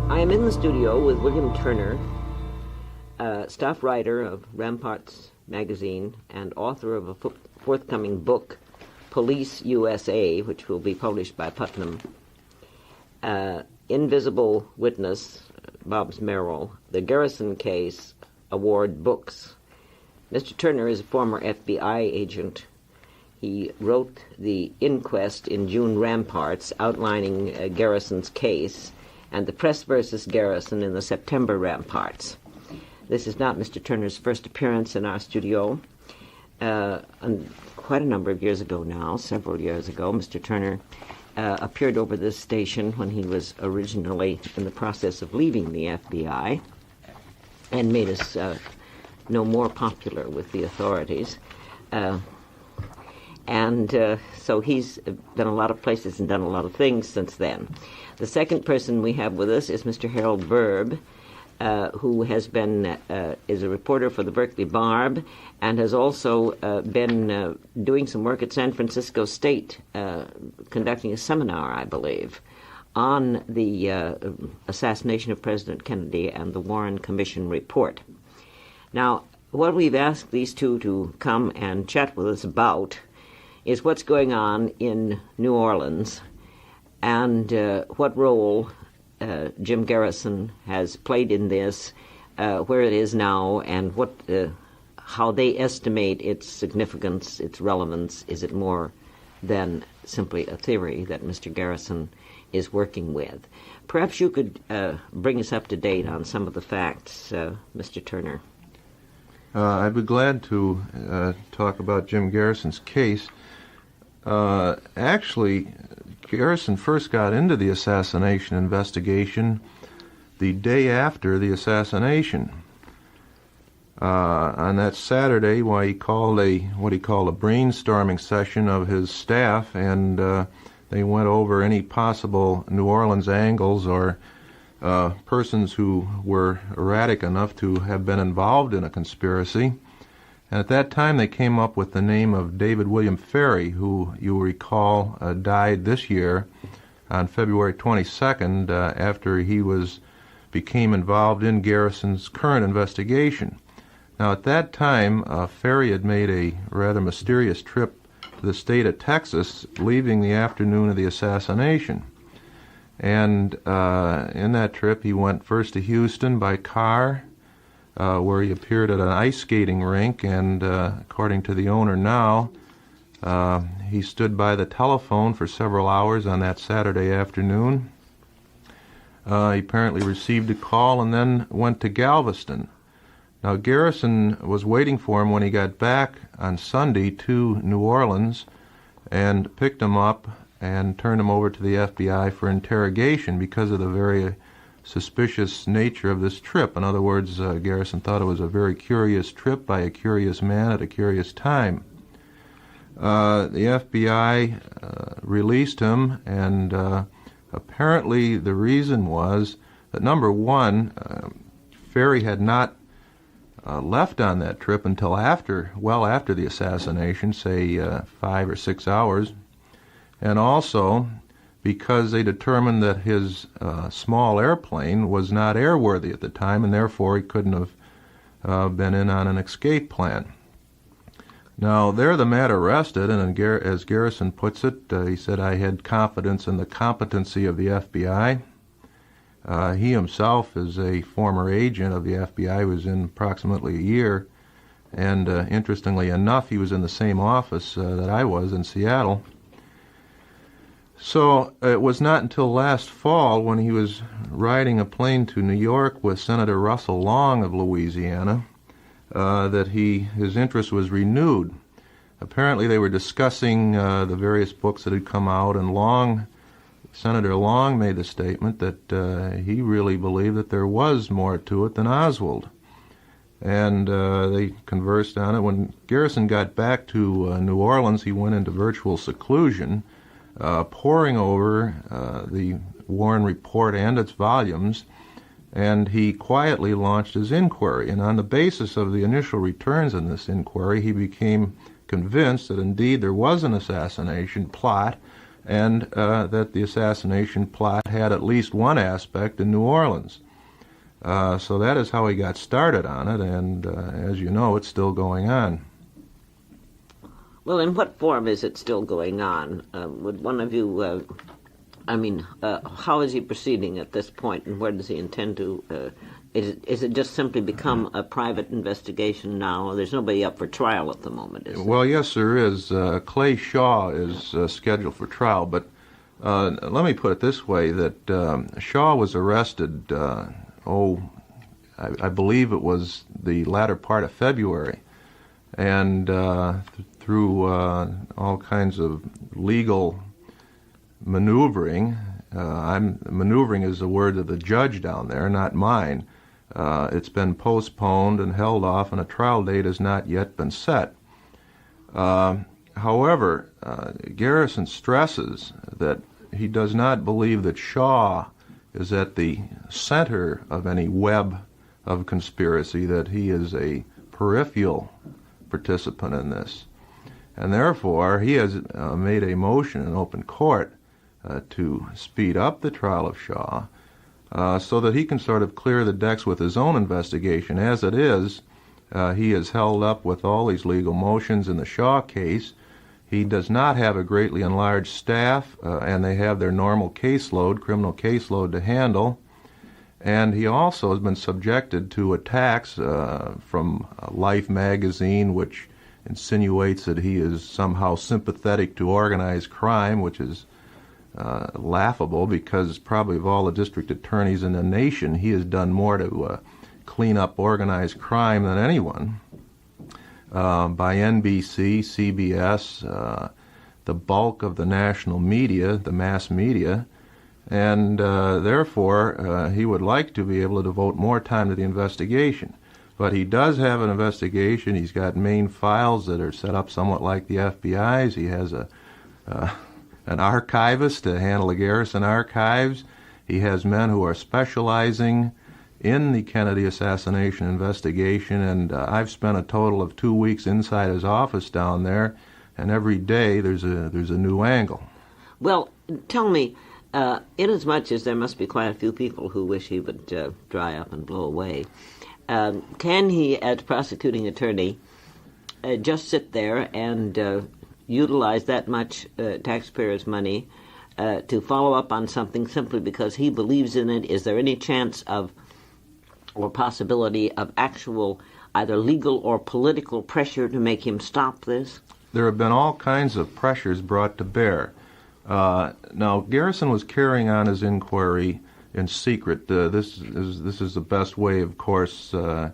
I am in the studio with William Turner, staff writer of Ramparts magazine and author of a forthcoming book, Police USA, which will be published by Putnam. Invisible Witness, Bob's Merrill, the Garrison Case Award books. Mr. Turner is a former FBI agent. He wrote the inquest in June Ramparts outlining Garrison's case and the Press versus Garrison in the September Ramparts. This is not Mr. Turner's first appearance in our studio. Quite a number of years ago now, several years ago, Mr. Turner appeared over this station when he was originally in the process of leaving the FBI and made us no more popular with the authorities. So he's been a lot of places and done a lot of things since then. The second person we have with us is Mr. Harold Verb, who has been is a reporter for the Berkeley Barb and has also been doing some work at San Francisco State, conducting a seminar, I believe, on the assassination of President Kennedy and the Warren Commission report. Now, what we've asked these two to come and chat with us about is what's going on in New Orleans and what role Jim Garrison has played in this, where it is now, and how they estimate its significance, its relevance. Is it more than simply a theory that Mr. Garrison is working with? Perhaps you could bring us up to date on some of the facts, Mr. Turner. I'd be glad to talk about Jim Garrison's case. Actually, Garrison first got into the assassination investigation the day after the assassination. On that Saturday, he called what he called a brainstorming session of his staff, and they went over any possible New Orleans angles or persons who were erratic enough to have been involved in a conspiracy. And at that time, they came up with the name of David William Ferry, who you will recall died this year on February 22nd after he became involved in Garrison's current investigation. Now, at that time, Ferry had made a rather mysterious trip to the state of Texas, leaving the afternoon of the assassination. And in that trip, he went first to Houston by car, where he appeared at an ice skating rink, and according to the owner now, he stood by the telephone for several hours on that Saturday afternoon. He apparently received a call and then went to Galveston. Now, Garrison was waiting for him when he got back on Sunday to New Orleans and picked him up and turned him over to the FBI for interrogation because of the very suspicious nature of this trip. In other words, Garrison thought it was a very curious trip by a curious man at a curious time. The FBI released him, and apparently the reason was that, number one, Ferry had not left on that trip until well after the assassination, say 5 or 6 hours, and also because they determined that his small airplane was not airworthy at the time, and therefore he couldn't have been in on an escape plan. Now, there the man arrested, and as Garrison puts it, he said, "I had confidence in the competency of the FBI." He himself is a former agent of the FBI, was in approximately a year, and interestingly enough, he was in the same office that I was in Seattle. So it was not until last fall, when he was riding a plane to New York with Senator Russell Long of Louisiana, that his interest was renewed. Apparently they were discussing the various books that had come out, and Senator Long made the statement that he really believed that there was more to it than Oswald. And they conversed on it. When Garrison got back to New Orleans, he went into virtual seclusion, poring over the Warren Report and its volumes, and he quietly launched his inquiry. And on the basis of the initial returns in this inquiry, he became convinced that indeed there was an assassination plot and that the assassination plot had at least one aspect in New Orleans. So that is how he got started on it, and as you know, it's still going on. Well, in what form is it still going on? Would one of you, how is he proceeding at this point, and where does he intend to, is it just simply become a private investigation now? There's nobody up for trial at the moment, is there? Well, yes, there is. Clay Shaw is scheduled for trial, but let me put it this way, that Shaw was arrested, I believe it was the latter part of February, and through all kinds of legal maneuvering, maneuvering is the word of the judge down there, not mine. It's been postponed and held off, and a trial date has not yet been set. However, Garrison stresses that he does not believe that Shaw is at the center of any web of conspiracy, that he is a peripheral participant in this. And therefore, he has made a motion in open court to speed up the trial of Shaw so that he can sort of clear the decks with his own investigation. As it is, he is held up with all these legal motions in the Shaw case. He does not have a greatly enlarged staff, and they have their normal caseload, criminal caseload, to handle. And he also has been subjected to attacks from Life magazine, which insinuates that he is somehow sympathetic to organized crime, which is laughable, because probably of all the district attorneys in the nation, he has done more to clean up organized crime than anyone. By NBC, CBS, the bulk of the national media, the mass media, and therefore he would like to be able to devote more time to the investigation. But he does have an investigation. He's got main files that are set up somewhat like the FBI's. He has an archivist to handle the Garrison archives. He has men who are specializing in the Kennedy assassination investigation, and I've spent a total of 2 weeks inside his office down there, and every day there's a new angle. Well, tell me, inasmuch as there must be quite a few people who wish he would dry up and blow away, can he, as prosecuting attorney, just sit there and utilize that much taxpayers' money to follow up on something simply because he believes in it? Is there any chance of or possibility of actual either legal or political pressure to make him stop this? There have been all kinds of pressures brought to bear. Now, Garrison was carrying on his inquiry in secret. This is the best way, of course, to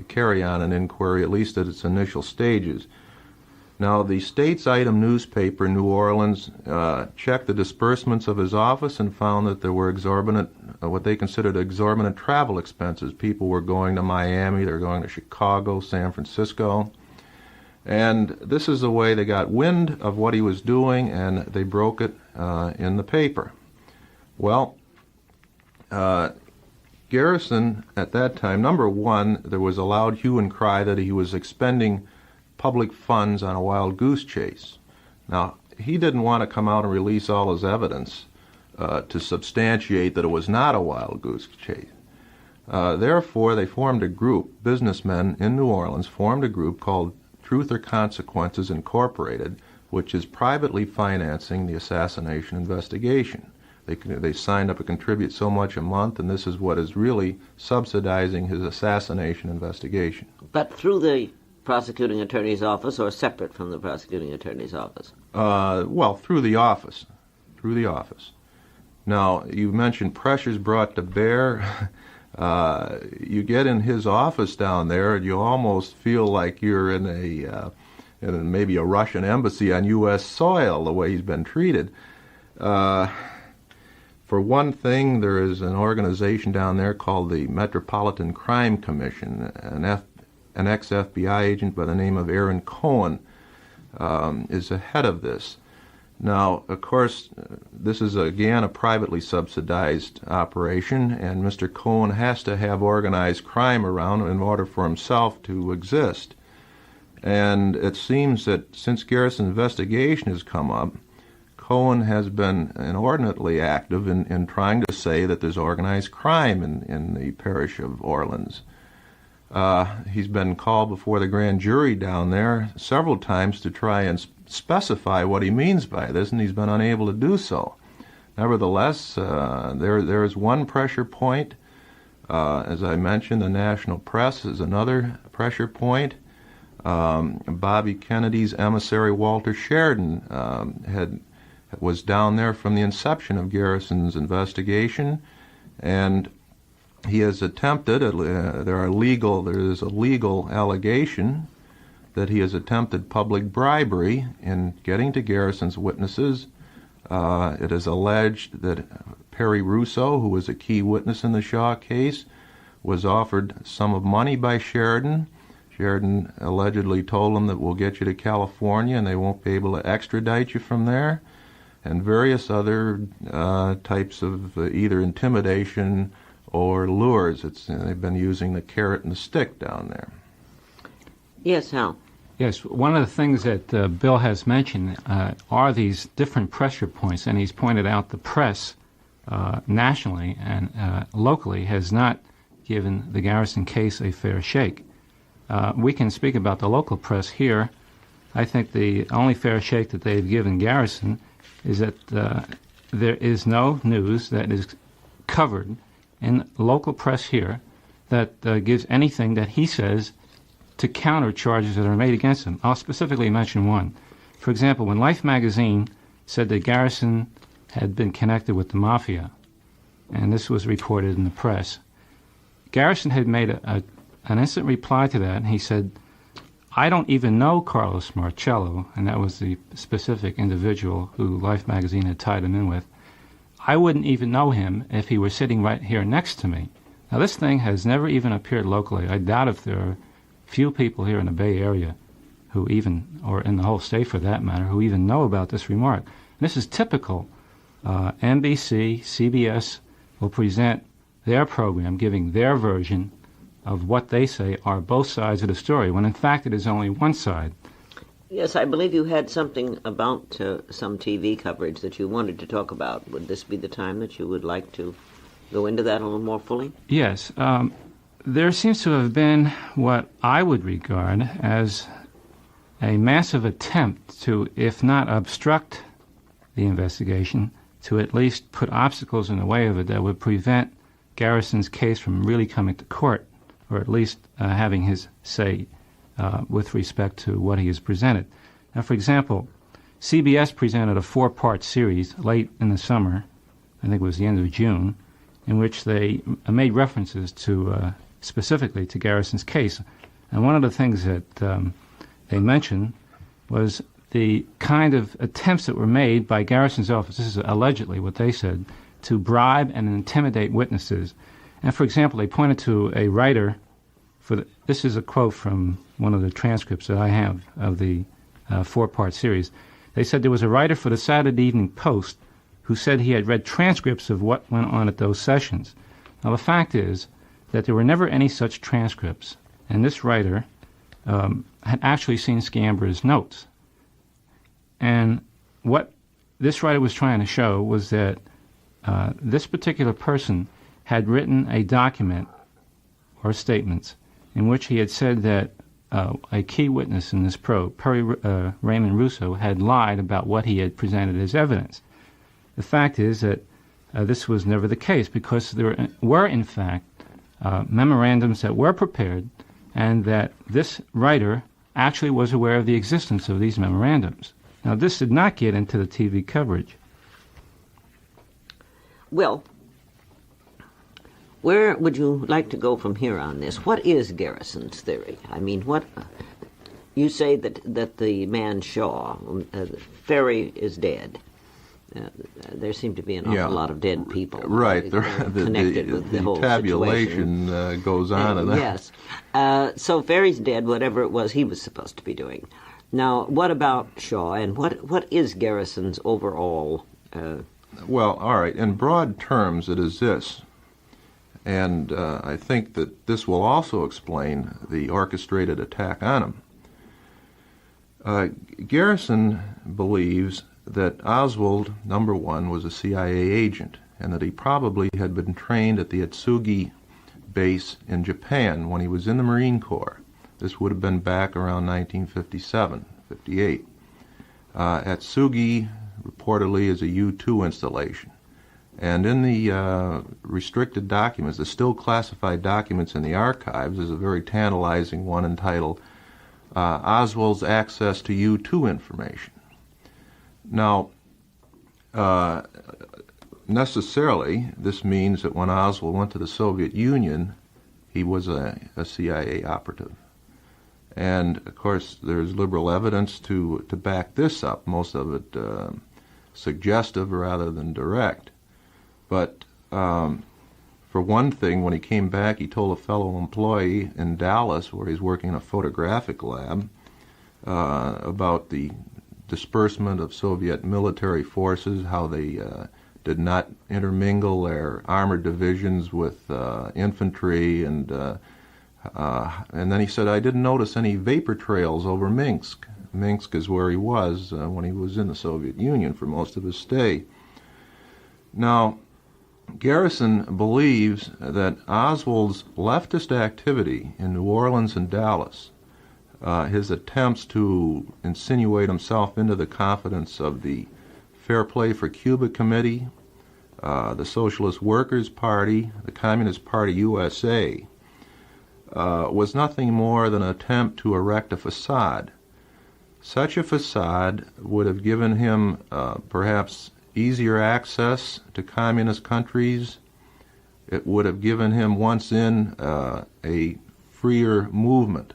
carry on an inquiry, at least at its initial stages. Now, the States Item newspaper in New Orleans checked the disbursements of his office and found that there were exorbitant, what they considered exorbitant travel expenses. People were going to Miami, they were going to Chicago, San Francisco. And this is the way they got wind of what he was doing, and they broke it in the paper. Well, Garrison, at that time, number one, there was a loud hue and cry that he was expending public funds on a wild goose chase. Now, he didn't want to come out and release all his evidence to substantiate that it was not a wild goose chase. Therefore, they formed a group, businessmen in New Orleans formed a group called Truth or Consequences Incorporated, which is privately financing the assassination investigation. They signed up to contribute so much a month, and this is what is really subsidizing his assassination investigation. But through the prosecuting attorney's office, or separate from the prosecuting attorney's office? Well, through the office. Through the office. Now, you mentioned pressures brought to bear. You get in his office down there, and you almost feel like you're in maybe a Russian embassy on U.S. soil, the way he's been treated. For one thing, there is an organization down there called the Metropolitan Crime Commission. An ex-FBI agent by the name of Aaron Cohen is the head of this. Now, of course, this is, again, a privately subsidized operation, and Mr. Cohen has to have organized crime around in order for himself to exist. And it seems that since Garrison's investigation has come up, Cohen has been inordinately active in trying to say that there's organized crime in the parish of Orleans. He's been called before the grand jury down there several times to try and specify what he means by this, and he's been unable to do so. Nevertheless, there is one pressure point. As I mentioned, the national press is another pressure point. Bobby Kennedy's emissary, Walter Sheridan, was down there from the inception of Garrison's investigation, and he has attempted, there is a legal allegation that he has attempted public bribery in getting to Garrison's witnesses. It is alleged that Perry Russo, who was a key witness in the Shaw case, was offered a sum of money by Sheridan. Sheridan allegedly told him that we'll get you to California and they won't be able to extradite you from there, and various other types of either intimidation or lures. They've been using the carrot and the stick down there. Yes, Hal. Yes, one of the things that Bill has mentioned are these different pressure points, and he's pointed out the press nationally and locally has not given the Garrison case a fair shake. We can speak about the local press here. I think the only fair shake that they've given Garrison is that there is no news that is covered in local press here that gives anything that he says to counter charges that are made against him. I'll specifically mention one. For example, when Life magazine said that Garrison had been connected with the mafia, and this was reported in the press, Garrison had made an instant reply to that, and he said, "I don't even know Carlos Marcello," and that was the specific individual who Life magazine had tied him in with. "I wouldn't even know him if he were sitting right here next to me." Now, this thing has never even appeared locally. I doubt if there are few people here in the Bay Area who even, or in the whole state for that matter, who even know about this remark. And this is typical. NBC, CBS will present their program giving their version of what they say are both sides of the story, when in fact it is only one side. Yes, I believe you had something about some TV coverage that you wanted to talk about. Would this be the time that you would like to go into that a little more fully? Yes. There seems to have been what I would regard as a massive attempt to, if not obstruct the investigation, to at least put obstacles in the way of it that would prevent Garrison's case from really coming to court, or at least having his say with respect to what he has presented. Now, for example, CBS presented a 4-part series late in the summer, I think it was the end of June, in which they made references to specifically to Garrison's case. And one of the things that they mentioned was the kind of attempts that were made by Garrison's office, this is allegedly what they said, to bribe and intimidate witnesses. And for example, they pointed to a writer this is a quote from one of the transcripts that I have of the 4-part series. They said there was a writer for the Saturday Evening Post who said he had read transcripts of what went on at those sessions. Now, the fact is that there were never any such transcripts, and this writer had actually seen Scambra's notes. And what this writer was trying to show was that this particular person had written a document or statements in which he had said that a key witness in this probe, Raymond Russo, had lied about what he had presented as evidence. The fact is that this was never the case, because there were, in fact, memorandums that were prepared, and that this writer actually was aware of the existence of these memorandums. Now, this did not get into the TV coverage. Well, where would you like to go from here on this? What is Garrison's theory? I mean, what you say that the man Shaw, Ferry, is dead. There seem to be an awful lot of dead people. Right. Connected with the whole tabulation goes on. And yes. So Ferry's dead, whatever it was he was supposed to be doing. Now, what about Shaw, and what is Garrison's overall... Well, all right. In broad terms, it is this. And I think that this will also explain the orchestrated attack on him. Garrison believes that Oswald, number one, was a CIA agent, and that he probably had been trained at the Atsugi base in Japan when he was in the Marine Corps. This would have been back around 1957, 58. Atsugi reportedly is a U-2 installation. And in the restricted documents, the still classified documents in the archives, is a very tantalizing one entitled Oswald's Access to U-2 Information. Now, necessarily, this means that when Oswald went to the Soviet Union, he was a CIA operative. And, of course, there's liberal evidence to back this up, most of it suggestive rather than direct. But for one thing, when he came back, he told a fellow employee in Dallas, where he's working in a photographic lab, about the disbursement of Soviet military forces, how they did not intermingle their armored divisions with infantry, and then he said, I didn't notice any vapor trails over Minsk. Minsk is where he was when he was in the Soviet Union for most of his stay. Now, Garrison believes that Oswald's leftist activity in New Orleans and Dallas, his attempts to insinuate himself into the confidence of the Fair Play for Cuba Committee, the Socialist Workers' Party, the Communist Party USA, was nothing more than an attempt to erect a facade. Such a facade would have given him perhaps easier access to communist countries. It would have given him, once in, a freer movement.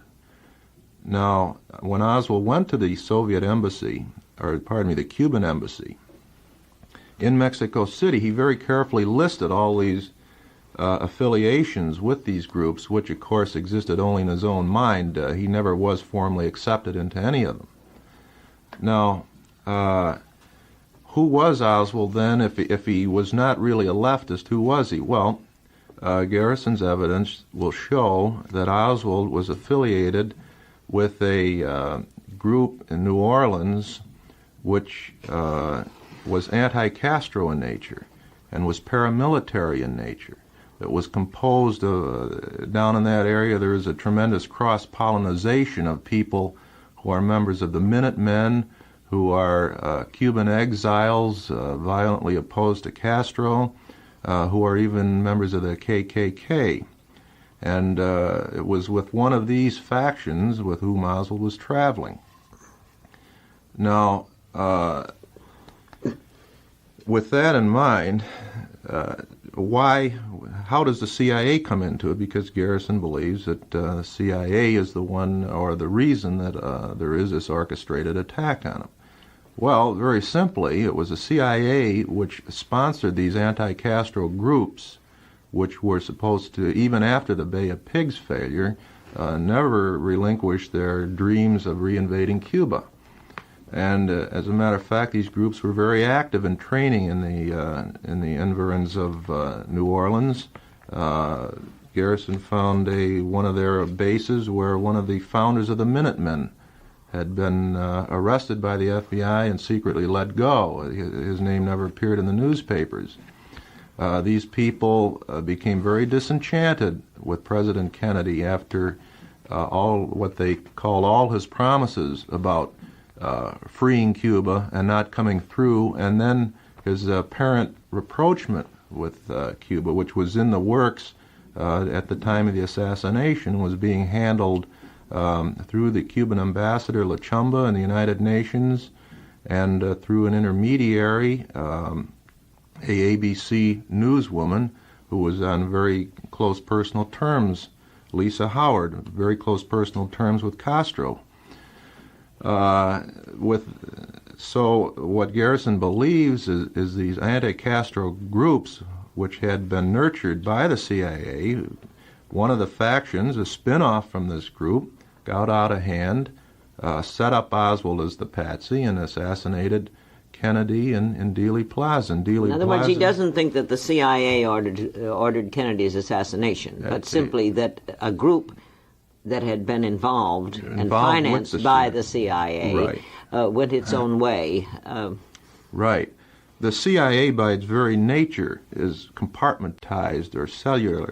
Now, when Oswald went to the Soviet embassy, or pardon me, the Cuban embassy, in Mexico City, he very carefully listed all these affiliations with these groups, which of course existed only in his own mind. He never was formally accepted into any of them. Now, who was Oswald then? If he was not really a leftist, who was he? Well, Garrison's evidence will show that Oswald was affiliated with a group in New Orleans which was anti-Castro in nature and was paramilitary in nature. It was composed of, down in that area, there is a tremendous cross-pollination of people who are members of the Minutemen, who are Cuban exiles violently opposed to Castro, who are even members of the KKK. And it was with one of these factions with whom Oswald was traveling. Now, with that in mind, how does the CIA come into it? Because Garrison believes that the CIA is the one, or the reason that there is this orchestrated attack on him. Well, very simply, it was the CIA which sponsored these anti-Castro groups, which were supposed to, even after the Bay of Pigs failure, never relinquish their dreams of reinvading Cuba. And as a matter of fact, these groups were very active in training in the environs of New Orleans. Garrison found one of their bases where one of the founders of the Minutemen had been arrested by the FBI and secretly let go. His name never appeared in the newspapers. These people became very disenchanted with President Kennedy after what they called all his promises about freeing Cuba and not coming through, and then his apparent rapprochement with Cuba, which was in the works at the time of the assassination, was being handled through the Cuban ambassador La Chumba in the United Nations, and through an intermediary, a ABC newswoman who was on very close personal terms, Lisa Howard, very close personal terms with Castro. So what Garrison believes is these anti-Castro groups, which had been nurtured by the CIA, one of the factions, a spin-off from this group, got out of hand, set up Oswald as the patsy, and assassinated Kennedy in Dealey Plaza. In other words, he doesn't think that the CIA ordered Kennedy's assassination, but simply that a group that had been involved and financed by the CIA went its own way. Right. The CIA, by its very nature, is compartmentized or cellular,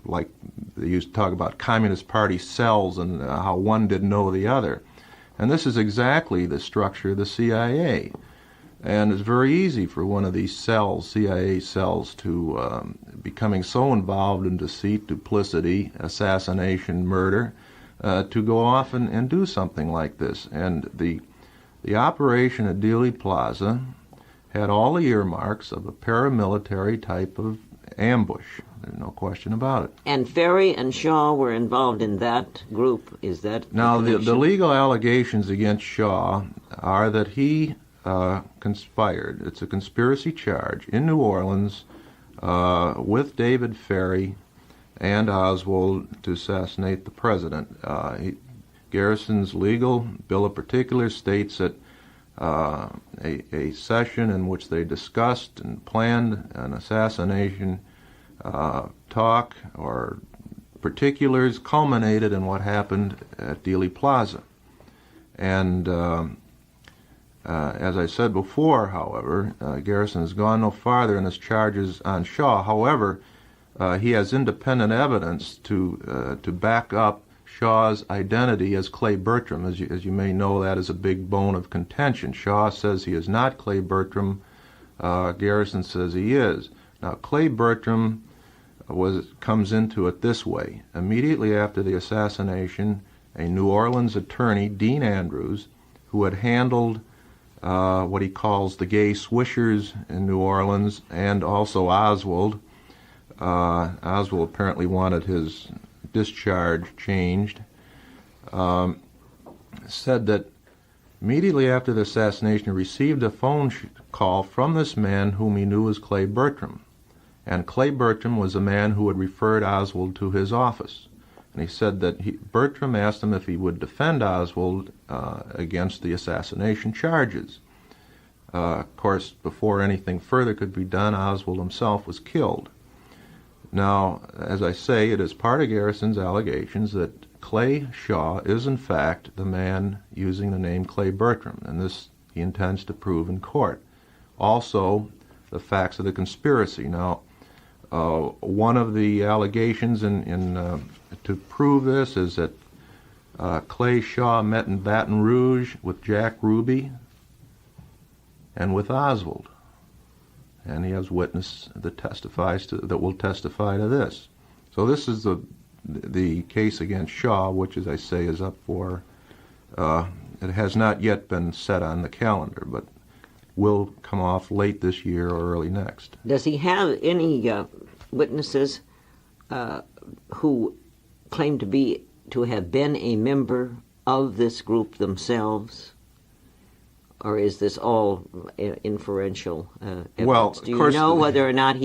like they used to talk about Communist Party cells and how one didn't know the other. And this is exactly the structure of the CIA. And it's very easy for one of these cells, CIA cells, to becoming so involved in deceit, duplicity, assassination, murder, to go off and do something like this. And the operation at Dealey Plaza had all the earmarks of a paramilitary type of ambush. There's no question about it. And Ferry and Shaw were involved in that group. Is that now the legal allegations against Shaw are that he conspired. It's a conspiracy charge in New Orleans with David Ferry and Oswald to assassinate the president. Garrison's legal bill of particulars states that a session in which they discussed and planned an assassination talk or particulars culminated in what happened at Dealey Plaza. And as I said before, however, Garrison has gone no farther in his charges on Shaw. However, he has independent evidence to back up Shaw's identity as Clay Bertram. As you may know, that is a big bone of contention. Shaw says he is not Clay Bertram. Garrison says he is. Now, Clay Bertram comes into it this way. Immediately after the assassination, a New Orleans attorney, Dean Andrews, who had handled what he calls the gay swishers in New Orleans, and also Oswald. Oswald apparently wanted his discharge changed, said that immediately after the assassination he received a phone call from this man whom he knew as Clay Bertram. And Clay Bertram was a man who had referred Oswald to his office. And he said that Bertram asked him if he would defend Oswald against the assassination charges. Of course, before anything further could be done, Oswald himself was killed. Now, as I say, it is part of Garrison's allegations that Clay Shaw is in fact the man using the name Clay Bertram, and this he intends to prove in court. Also, the facts of the conspiracy. Now, one of the allegations to prove this is that Clay Shaw met in Baton Rouge with Jack Ruby and with Oswald. And he has witness that will testify to this. So this is the case against Shaw, which, as I say, is up for. It has not yet been set on the calendar, but will come off late this year or early next. Does he have any witnesses who claim to have been a member of this group themselves? Or is this all inferential evidence? Well, do you know whether or not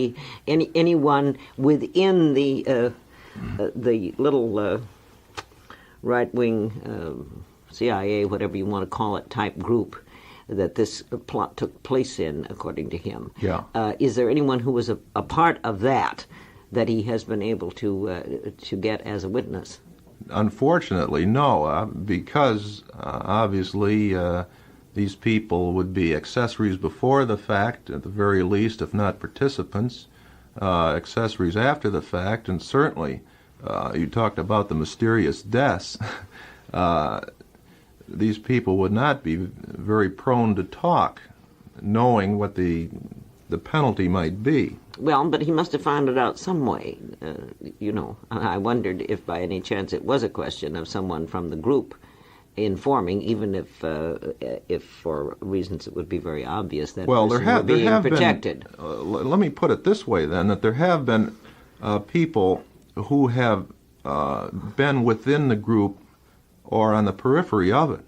anyone within the little right-wing CIA, whatever you want to call it, type group that this plot took place in, according to him? Yeah. Is there anyone who was a part of that he has been able to get as a witness? Unfortunately, no, because obviously these people would be accessories before the fact, at the very least, if not participants, accessories after the fact, and certainly you talked about the mysterious deaths. These people would not be very prone to talk, knowing what the penalty might be. Well, but he must have found it out some way. I wondered if by any chance it was a question of someone from the group informing, even if for reasons it would be very obvious that person being protected. Let me put it this way, then, that there have been people who have been within the group or on the periphery of it,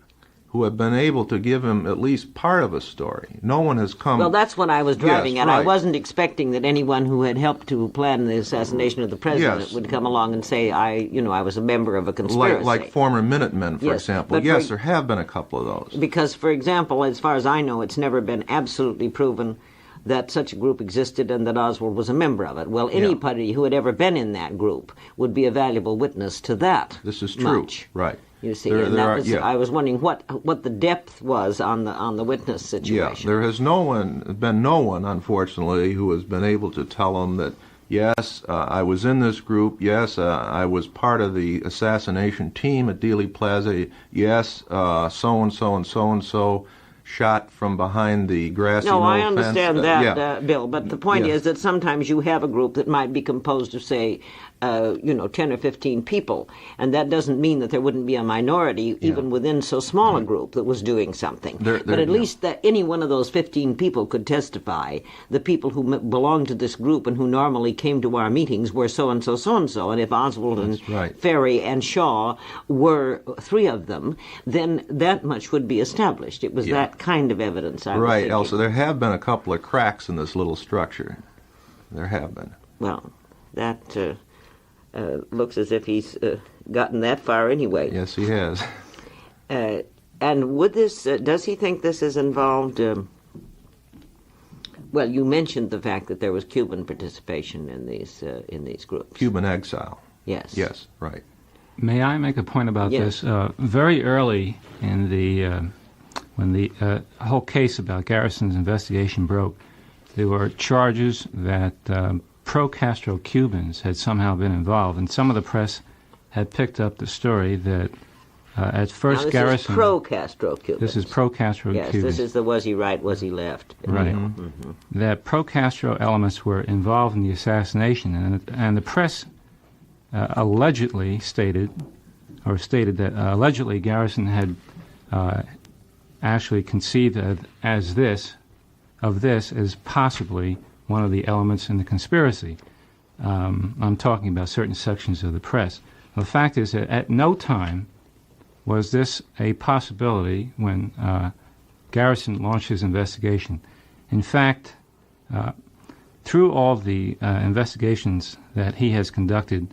who have been able to give him at least part of a story. No one has come... Well, that's what I was driving at. Right. I wasn't expecting that anyone who had helped to plan the assassination of the president would come along and say, I was a member of a conspiracy. Like former Minutemen, for example. Yes, there have been a couple of those. Because, for example, as far as I know, it's never been absolutely proven that such a group existed and that Oswald was a member of it. Well, anybody who had ever been in that group would be a valuable witness to that. This is true, much. right? You see, I was wondering what the depth was on the witness situation. Yeah, there has been no one, unfortunately, who has been able to tell them that, yes, I was in this group, yes, I was part of the assassination team at Dealey Plaza, yes, so-and-so and so-and-so shot from behind the grassy knoll I fence. understand that, Bill, but the point is that sometimes you have a group that might be composed of, say, 10 or 15 people, and that doesn't mean that there wouldn't be a minority even within so small a group that was doing something. But at least that any one of those 15 people could testify, the people who belonged to this group and who normally came to our meetings were so-and-so, so-and-so, and if Oswald and Ferry and Shaw were three of them, then that much would be established. It was that kind of evidence I was thinking. Elsa, there have been a couple of cracks in this little structure. There have been. Well, that looks as if he's gotten that far anyway. Yes, he has. And would this, does he think this is involved, well, you mentioned the fact that there was Cuban participation in these groups. Cuban exile. Yes. Yes, right. May I make a point about this? Very early in when the whole case about Garrison's investigation broke, there were charges that pro-Castro Cubans had somehow been involved, and some of the press had picked up the story that at first Garrison... This is pro-Castro Cubans. This is pro-Castro Cubans. Yes, this is the was he right, was he left. Right. That pro-Castro elements were involved in the assassination, and the press allegedly stated that allegedly Garrison had actually conceived of this as possibly one of the elements in the conspiracy. I'm talking about certain sections of the press. The fact is that at no time was this a possibility when Garrison launched his investigation. In fact, through all the investigations that he has conducted,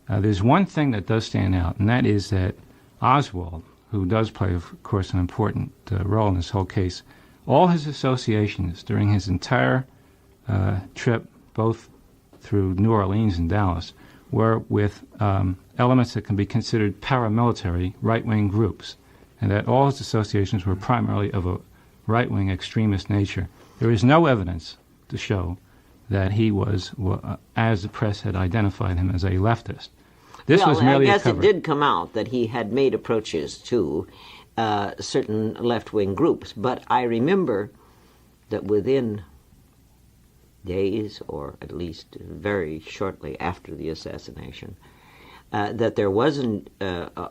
there's one thing that does stand out, and that is that Oswald, who does play, of course, an important role in this whole case, all his associations during his entire trip, both through New Orleans and Dallas, were with elements that can be considered paramilitary right-wing groups, and that all his associations were primarily of a right-wing extremist nature. There is no evidence to show that he was, as the press had identified him, as a leftist. This was merely I guess it did come out that he had made approaches to certain left-wing groups, but I remember that within days, or at least very shortly after the assassination, that there was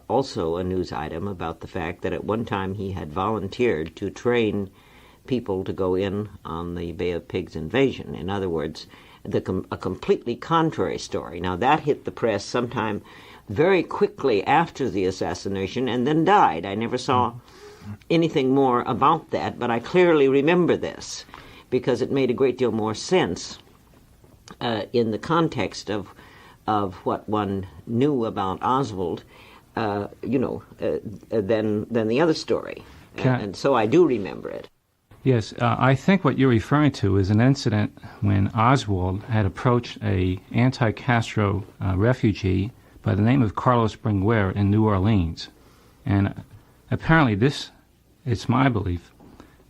also a news item about the fact that at one time he had volunteered to train people to go in on the Bay of Pigs invasion. In other words, a completely contrary story. Now, that hit the press sometime very quickly after the assassination and then died. I never saw anything more about that, but I clearly remember this because it made a great deal more sense in the context of what one knew about Oswald, than the other story. And so I do remember it. Yes, I think what you're referring to is an incident when Oswald had approached a anti-Castro refugee by the name of Carlos Bringuer in New Orleans. And apparently it's my belief,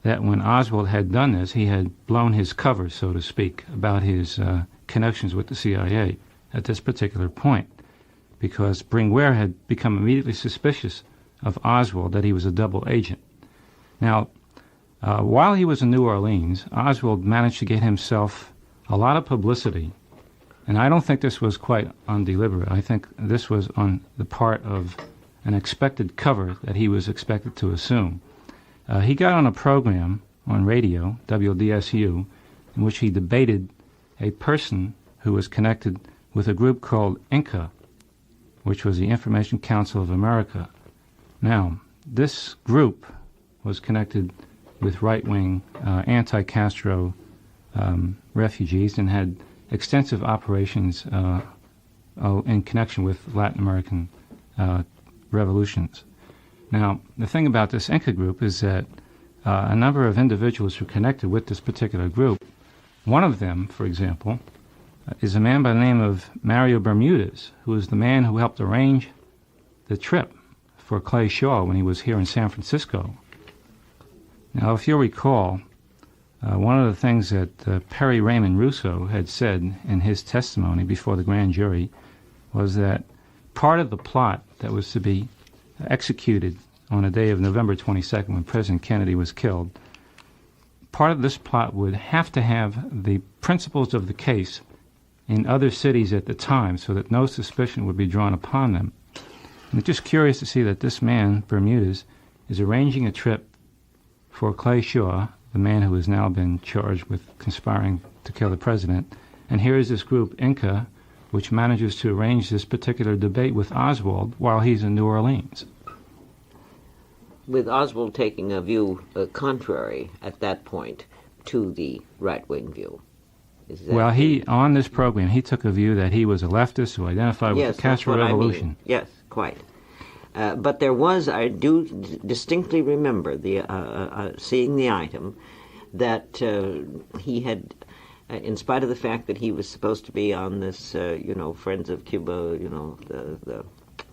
that when Oswald had done this, he had blown his cover, so to speak, about his connections with the CIA at this particular point, because Bringuer had become immediately suspicious of Oswald, that he was a double agent. Now, while he was in New Orleans, Oswald managed to get himself a lot of publicity, and I don't think this was quite undeliberate. I think this was on the part of an expected cover that he was expected to assume. He got on a program on radio, WDSU, in which he debated a person who was connected with a group called INCA, which was the Information Council of America. Now, this group was connected with right-wing anti-Castro refugees and had extensive operations in connection with Latin American revolutions. Now, the thing about this INCA group is that a number of individuals who connected with this particular group One of them, for example, is a man by the name of Mario Bermudez, who is the man who helped arrange the trip for Clay Shaw when he was here in San Francisco. Now, if you'll recall, one of the things that Perry Raymond Russo had said in his testimony before the grand jury was that part of the plot that was to be executed on the day of November 22nd when President Kennedy was killed, part of this plot would have to have the principles of the case in other cities at the time so that no suspicion would be drawn upon them. And it's just curious to see that this man, Bermudez, is arranging a trip for Clay Shaw, the man who has now been charged with conspiring to kill the president. And here is this group, Inca, which manages to arrange this particular debate with Oswald while he's in New Orleans. With Oswald taking a view contrary at that point to the right-wing view. Well, he, on this program, he took a view that he was a leftist who identified with the Castro Revolution. I mean. Yes, quite. But there was, I do distinctly remember seeing the item that he had, in spite of the fact that he was supposed to be on this, Friends of Cuba, the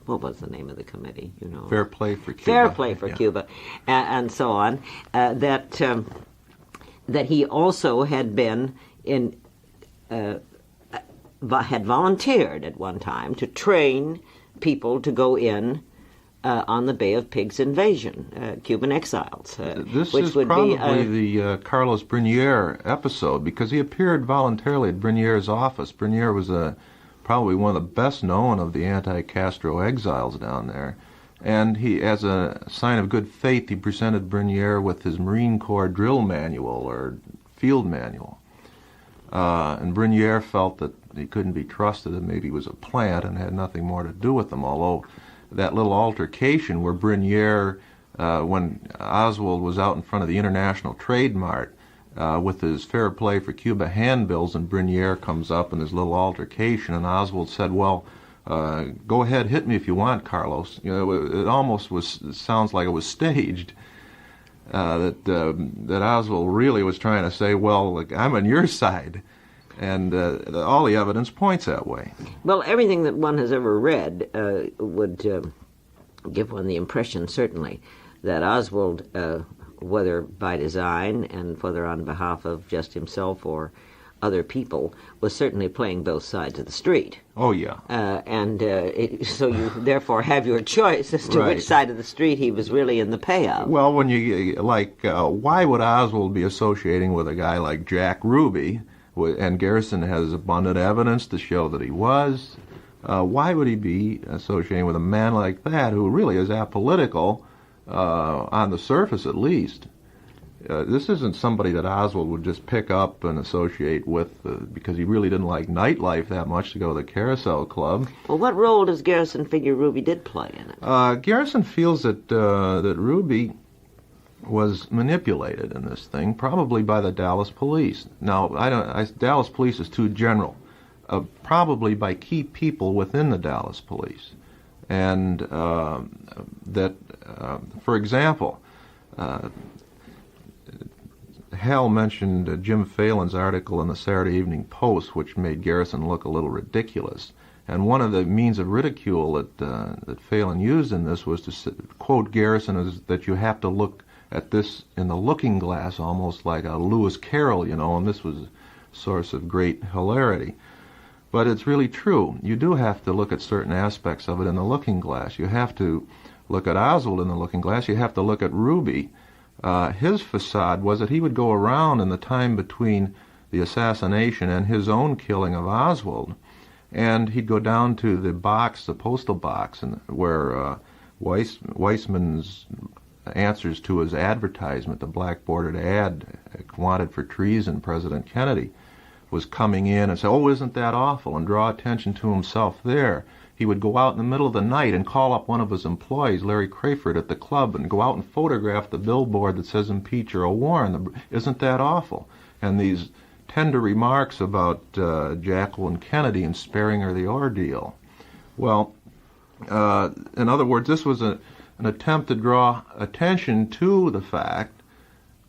what was the name of the committee? Fair Play for Cuba. Fair Play for Cuba, and so on. That he also had been had volunteered at one time to train people to go in on the Bay of Pigs invasion, Cuban exiles. This which is would probably be the Carlos Brunier episode, because he appeared voluntarily at Brunier's office. Brunier was probably one of the best known of the anti-Castro exiles down there. And he, as a sign of good faith, he presented Brunier with his Marine Corps drill manual or field manual. And Brunier felt that he couldn't be trusted and maybe he was a plant and had nothing more to do with them, although that little altercation where Brunier, when Oswald was out in front of the International Trade Mart with his Fair Play for Cuba handbills, and Brunier comes up in this little altercation, and Oswald said, well, go ahead, hit me if you want, Carlos. It almost sounds like it was staged. That Oswald really was trying to say, well, look, I'm on your side. And all the evidence points that way. Well, everything that one has ever read would give one the impression, certainly, that Oswald, whether by design and whether on behalf of just himself or other people, was certainly playing both sides of the street. Oh, yeah. So you therefore have your choice as to which side of the street he was really in the pay of. Well, when you, why would Oswald be associating with a guy like Jack Ruby? And Garrison has abundant evidence to show that he was. Why would he be associating with a man like that who really is apolitical, on the surface at least? This isn't somebody that Oswald would just pick up and associate with because he really didn't like nightlife that much to go to the Carousel Club. Well, what role does Garrison figure Ruby did play in it? Garrison feels that Ruby was manipulated in this thing, probably by the Dallas police. Now, Dallas police is too general. Probably by key people within the Dallas police. And for example, Hal mentioned Jim Phelan's article in the Saturday Evening Post, which made Garrison look a little ridiculous. And one of the means of ridicule that Phelan used in this was to quote Garrison as that you have to look at this in the looking glass, almost like a Lewis Carroll, and this was a source of great hilarity. But it's really true. You do have to look at certain aspects of it in the looking glass. You have to look at Oswald in the looking glass. You have to look at Ruby. His facade was that he would go around in the time between the assassination and his own killing of Oswald, and he'd go down to the postal box, where Weissman's answers to his advertisement, the black-bordered ad wanted for treason President Kennedy, was coming in and say, oh, isn't that awful, and draw attention to himself there. He would go out in the middle of the night and call up one of his employees, Larry Crayford, at the club, and go out and photograph the billboard that says impeach Earl Warren. Isn't that awful? And these tender remarks about Jacqueline Kennedy and sparing her the ordeal. Well, in other words, this was an attempt to draw attention to the fact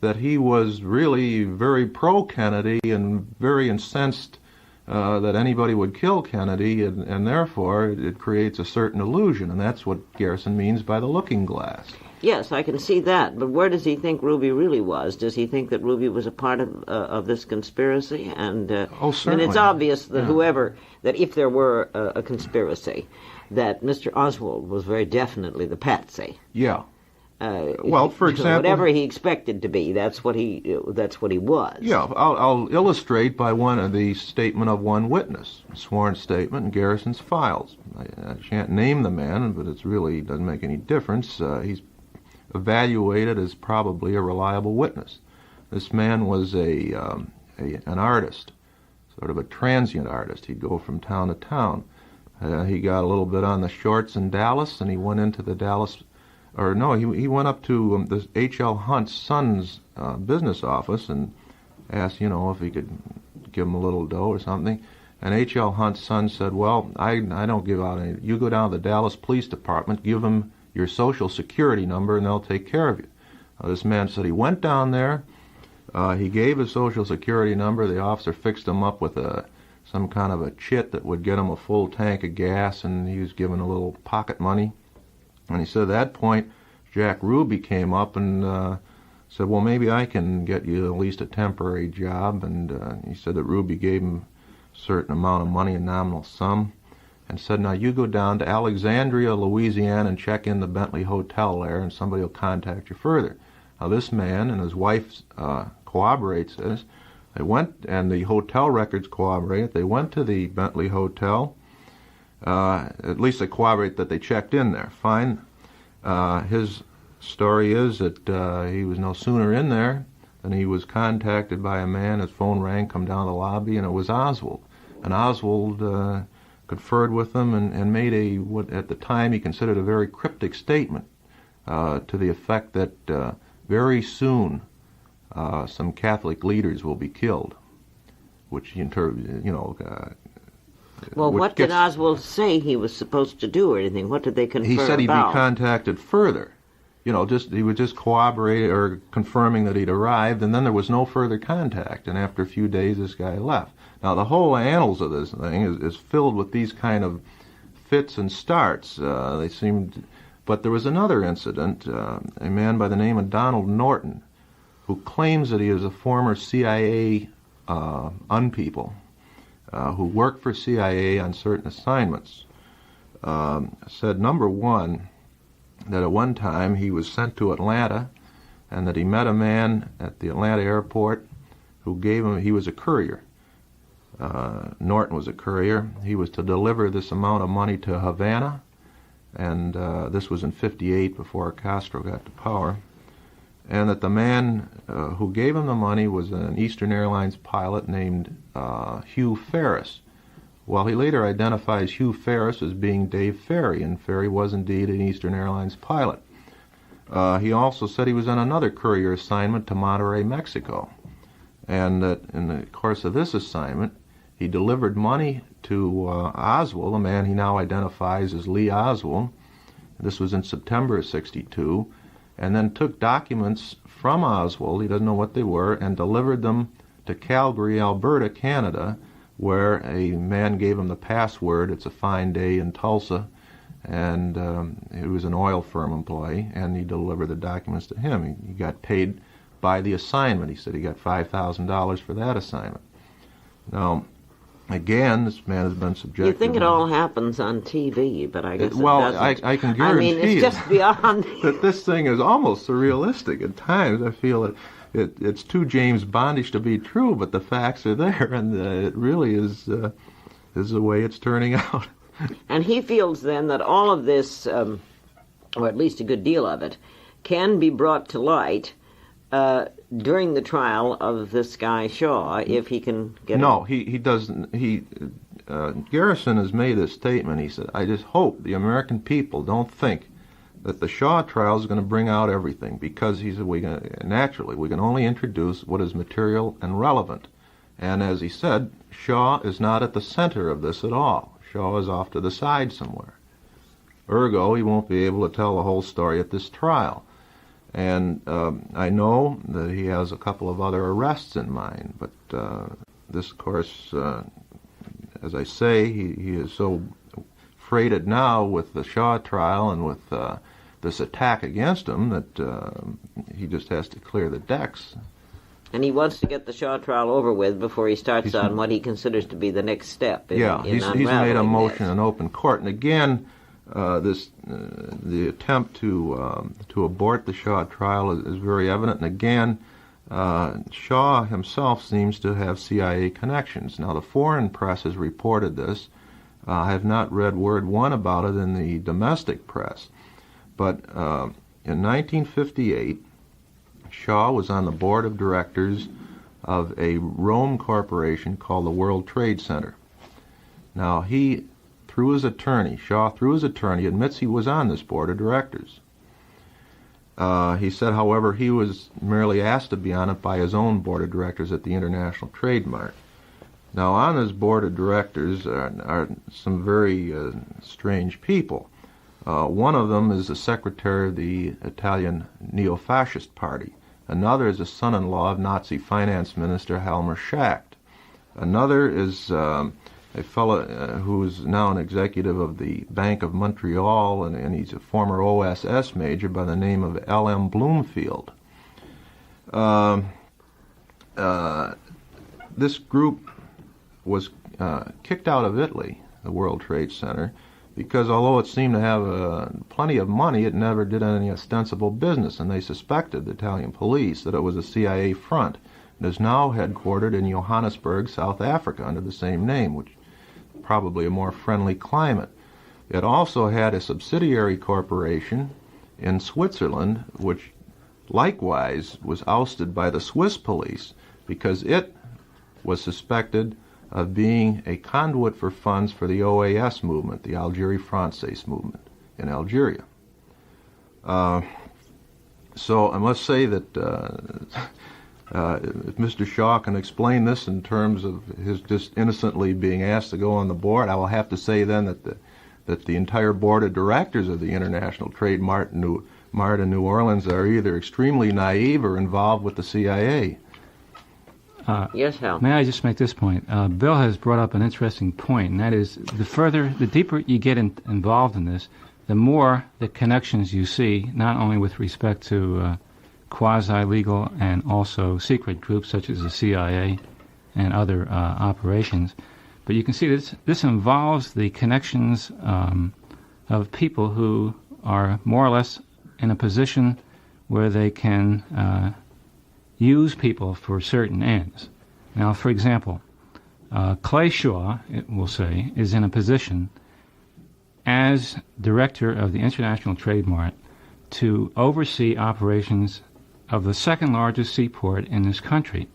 that he was really very pro-Kennedy and very incensed that anybody would kill Kennedy, and therefore it creates a certain illusion, and that's what Garrison means by the looking glass. Yes, I can see that, but where does he think Ruby really was? Does he think that Ruby was a part of this conspiracy? And oh, certainly. And it's obvious that that if there were a conspiracy, that Mr. Oswald was very definitely the patsy. Yeah. Well, for example, whatever he expected to be, that's what he was. Yeah, I'll illustrate by the statement of one witness, sworn statement in Garrison's files. I shan't name the man, but it really doesn't make any difference. He's evaluated as probably a reliable witness. This man was an artist, sort of a transient artist. He'd go from town to town. He got a little bit on the shorts in Dallas, and he went into the Dallas. He went up to the H.L. Hunt's son's business office and asked, if he could give him a little dough or something. And H.L. Hunt's son said, well, I don't give out any. You go down to the Dallas Police Department, give them your Social Security number, and they'll take care of you. This man said he went down there. He gave his Social Security number. The officer fixed him up with some kind of a chit that would get him a full tank of gas, and he was given a little pocket money. And he said at that point, Jack Ruby came up and said, well, maybe I can get you at least a temporary job. And he said that Ruby gave him a certain amount of money, a nominal sum, and said, now you go down to Alexandria, Louisiana, and check in the Bentley Hotel there, and somebody will contact you further. Now this man and his wife corroborates this. They went, and the hotel records corroborate it. They went to the Bentley Hotel. At least they corroborate that they checked in there. Fine. His story is that he was no sooner in there than he was contacted by a man. His phone rang, come down to the lobby, and it was Oswald. And Oswald conferred with him and made what at the time he considered a very cryptic statement to the effect that very soon some Catholic leaders will be killed, which well, what did Oswald say he was supposed to do or anything? What did they confer about? He said he'd be contacted further. He would just corroborate or confirming that he'd arrived, and then there was no further contact. And after a few days, this guy left. Now, the whole annals of this thing is filled with these kind of fits and starts. They seemed, but there was another incident. A man by the name of Donald Norton, who claims that he is a former CIA unpeople. Who worked for CIA on certain assignments, said, number one, that at one time he was sent to Atlanta and that he met a man at the Atlanta airport who gave him, he was a courier. Norton was a courier. He was to deliver this amount of money to Havana, and this was in '58 before Castro got to power. And that the man who gave him the money was an Eastern Airlines pilot named Hugh Ferris. Well, he later identifies Hugh Ferris as being Dave Ferry, and Ferry was indeed an Eastern Airlines pilot. He also said he was on another courier assignment to Monterrey, Mexico, and that in the course of this assignment, he delivered money to Oswald, a man he now identifies as Lee Oswald. This was in September of '62. And then took documents from Oswald, he doesn't know what they were, and delivered them to Calgary, Alberta, Canada, where a man gave him the password. It's a fine day in Tulsa, and he was an oil firm employee, and he delivered the documents to him. He got paid by the assignment. He said he got $5,000 for that assignment. Now, again, this man has been subjected. You think it all happens on TV, but I guess I can guarantee it's just beyond that this thing is almost surrealistic at times. I feel it's too James Bondish to be true, but the facts are there, and it really is the way it's turning out. And he feels then that all of this, or at least a good deal of it, can be brought to light during the trial of this guy Shaw, if he can get No, he doesn't. Garrison has made a statement. He said, I just hope the American people don't think that the Shaw trial is going to bring out everything, because he said, we can only introduce what is material and relevant. And as he said, Shaw is not at the center of this at all. Shaw is off to the side somewhere. Ergo, he won't be able to tell the whole story at this trial. And I know that he has a couple of other arrests in mind, but this, of course, as I say, he is so freighted now with the Shaw trial and with this attack against him that he just has to clear the decks. And he wants to get the Shaw trial over with before he starts on what he considers to be the next step. He's made a motion in open court, and again, the attempt to abort the Shaw trial is very evident. And again, Shaw himself seems to have CIA connections. Now, the foreign press has reported this. I have not read word one about it in the domestic press. But in 1958, Shaw was on the board of directors of a Rome corporation called the World Trade Center. Now, Shaw, through his attorney, admits he was on this board of directors. He said, however, he was merely asked to be on it by his own board of directors at the International Trade Mart. Now, on this board of directors are some very strange people. One of them is the secretary of the Italian Neo-Fascist Party. Another is the son-in-law of Nazi finance minister Helmer Schacht. Another is a fellow who is now an executive of the Bank of Montreal, and he's a former OSS major by the name of L.M. Bloomfield. This group was kicked out of Italy, the World Trade Center, because although it seemed to have plenty of money, it never did any ostensible business, and they suspected, the Italian police, that it was a CIA front. It is now headquartered in Johannesburg, South Africa, under the same name, which is probably a more friendly climate. It also had a subsidiary corporation in Switzerland, which likewise was ousted by the Swiss police because it was suspected of being a conduit for funds for the OAS movement, the Algérie Française movement in Algeria. So I must say that if Mr. Shaw can explain this in terms of his just innocently being asked to go on the board, I will have to say then that the entire board of directors of the International Trade Mart in New Orleans are either extremely naive or involved with the CIA. Yes, Hal. May I just make this point? Bill has brought up an interesting point, and that is the deeper you get involved in this, the more the connections you see, not only with respect to quasi-legal and also secret groups such as the CIA and other operations, but you can see this involves the connections of people who are more or less in a position where they can use people for certain ends. Now, for example, Clay Shaw, we'll say, is in a position as director of the International Trade Mart to oversee operations of the second largest seaport in this country.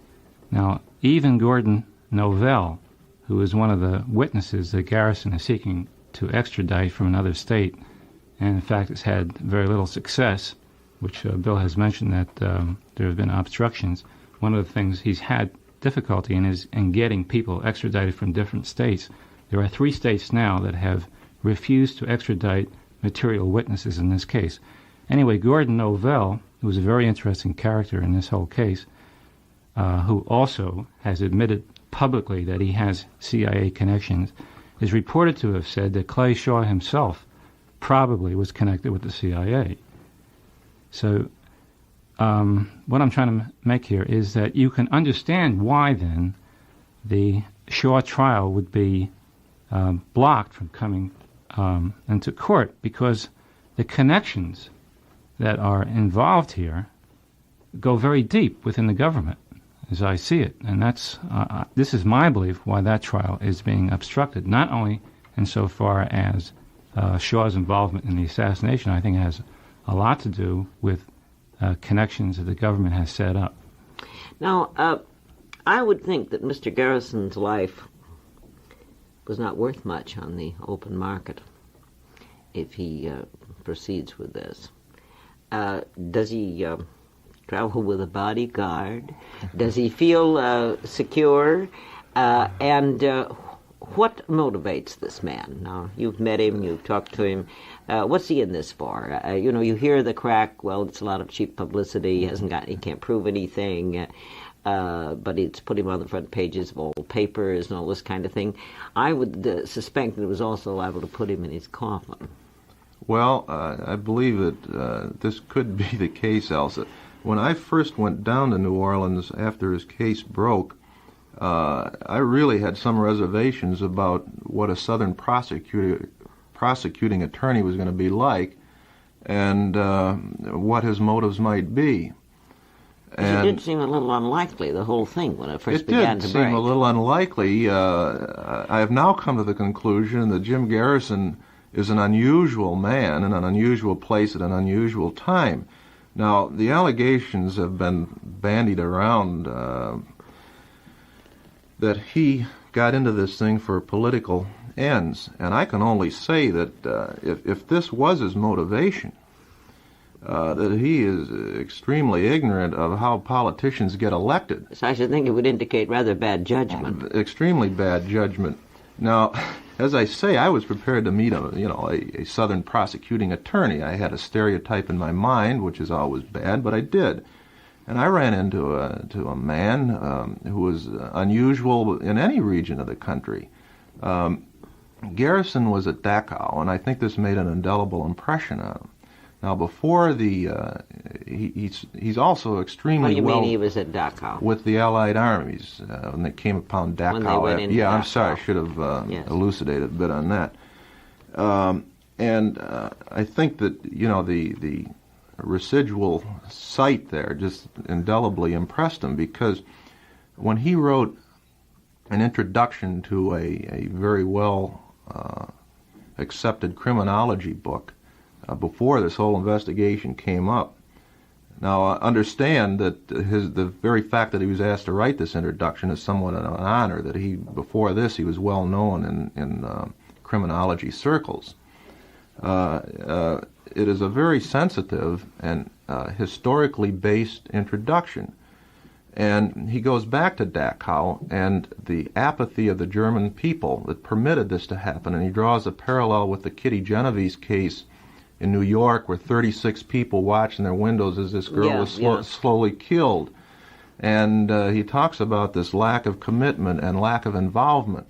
Now, even Gordon Novell, who is one of the witnesses that Garrison is seeking to extradite from another state, and in fact has had very little success, which Bill has mentioned that there have been obstructions. One of the things he's had difficulty in is in getting people extradited from different states. There are 3 states now that have refused to extradite material witnesses in this case. Anyway, Gordon Novell, who is a very interesting character in this whole case, who also has admitted publicly that he has CIA connections, is reported to have said that Clay Shaw himself probably was connected with the CIA. So what I'm trying to make here is that you can understand why then the Shaw trial would be blocked from coming into court, because the connections that are involved here go very deep within the government, as I see it. And that's this is my belief why that trial is being obstructed, not only insofar as Shaw's involvement in the assassination. I think it has a lot to do with connections that the government has set up. Now, I would think that Mr. Garrison's life was not worth much on the open market if he proceeds with this. Does he travel with a bodyguard? Does he feel secure? And what motivates this man? Now, you've met him, you've talked to him. What's he in this for? You hear the crack, well, it's a lot of cheap publicity, he can't prove anything, but it's put him on the front pages of all papers and all this kind of thing. I would suspect that it was also liable to put him in his coffin. Well, I believe that this could be the case, Elsa. When I first went down to New Orleans after his case broke, I really had some reservations about what a Southern prosecuting attorney was going to be like, and what his motives might be. And it did seem a little unlikely, the whole thing, when it first began to break. It did seem a little unlikely. I have now come to the conclusion that Jim Garrison is an unusual man in an unusual place at an unusual time. Now, the allegations have been bandied around that he got into this thing for political ends, and I can only say that if this was his motivation, that he is extremely ignorant of how politicians get elected. So I should think it would indicate rather bad judgment. Extremely bad judgment. Now, as I say, I was prepared to meet a Southern prosecuting attorney. I had a stereotype in my mind, which is always bad, but I did. And I ran into a man who was unusual in any region of the country. Garrison was at Dachau, and I think this made an indelible impression on him. Now, before he's also extremely What do you mean he was at Dachau? with the Allied armies when they came upon Dachau. When they went into yeah, Dachau. I'm sorry, I should have Yes. elucidated a bit on that. I think that the residual sight there just indelibly impressed him, because when he wrote an introduction to a very well accepted criminology book before this whole investigation came up. Now, understand that the very fact that he was asked to write this introduction is somewhat an honor, that before this he was well known in criminology circles. It is a very sensitive and historically based introduction. And he goes back to Dachau and the apathy of the German people that permitted this to happen, and he draws a parallel with the Kitty Genovese case in New York, where 36 people watched in their windows as this girl was slowly killed. And he talks about this lack of commitment and lack of involvement.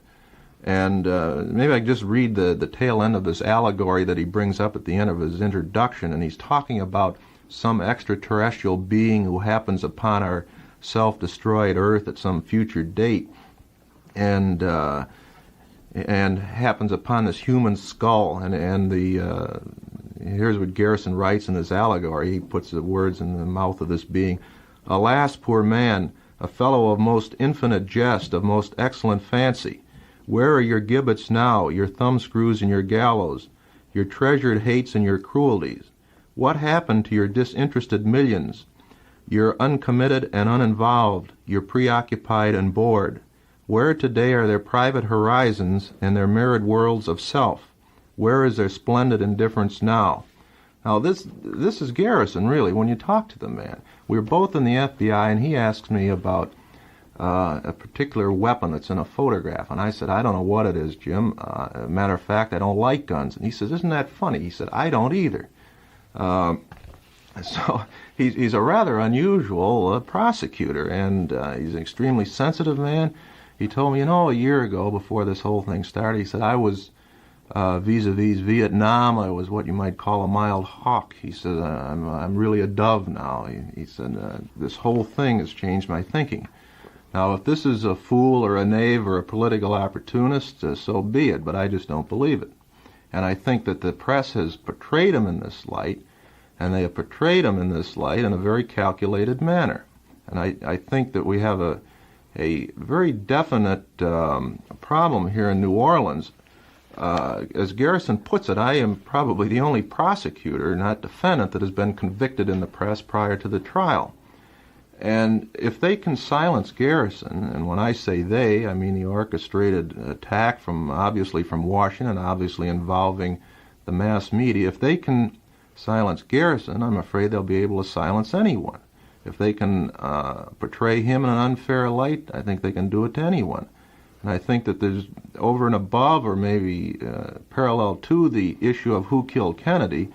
And maybe I can just read the tail end of this allegory that he brings up at the end of his introduction. And he's talking about some extraterrestrial being who happens upon our self-destroyed Earth at some future date, and happens upon this human skull. And here's what Garrison writes in this allegory. He puts the words in the mouth of this being. Alas, poor man, a fellow of most infinite jest, of most excellent fancy, where are your gibbets now, your thumbscrews and your gallows, your treasured hates and your cruelties? What happened to your disinterested millions, your uncommitted and uninvolved, your preoccupied and bored? Where today are their private horizons and their mirrored worlds of self? Where is their splendid indifference now? Now, this is Garrison, really, when you talk to the man. We were both in the FBI, and he asks me about a particular weapon that's in a photograph. And I said, I don't know what it is, Jim. Matter of fact, I don't like guns. And he says, isn't that funny? He said, I don't either. So he's a rather unusual prosecutor, and he's an extremely sensitive man. He told me, a year ago, before this whole thing started, he said, I was vis-a-vis Vietnam. I was what you might call a mild hawk. He said, I'm really a dove now. He said, this whole thing has changed my thinking. Now, if this is a fool or a knave or a political opportunist, so be it, but I just don't believe it. And I think that the press has portrayed him in this light, and they have portrayed him in this light in a very calculated manner. And I think that we have a very definite problem here in New Orleans. As Garrison puts it, I am probably the only prosecutor, not defendant, that has been convicted in the press prior to the trial. And if they can silence Garrison, and when I say they, I mean the orchestrated attack obviously from Washington, obviously involving the mass media, if they can silence Garrison, I'm afraid they'll be able to silence anyone. If they can portray him in an unfair light, I think they can do it to anyone. And I think that there's over and above, or maybe parallel to the issue of who killed Kennedy,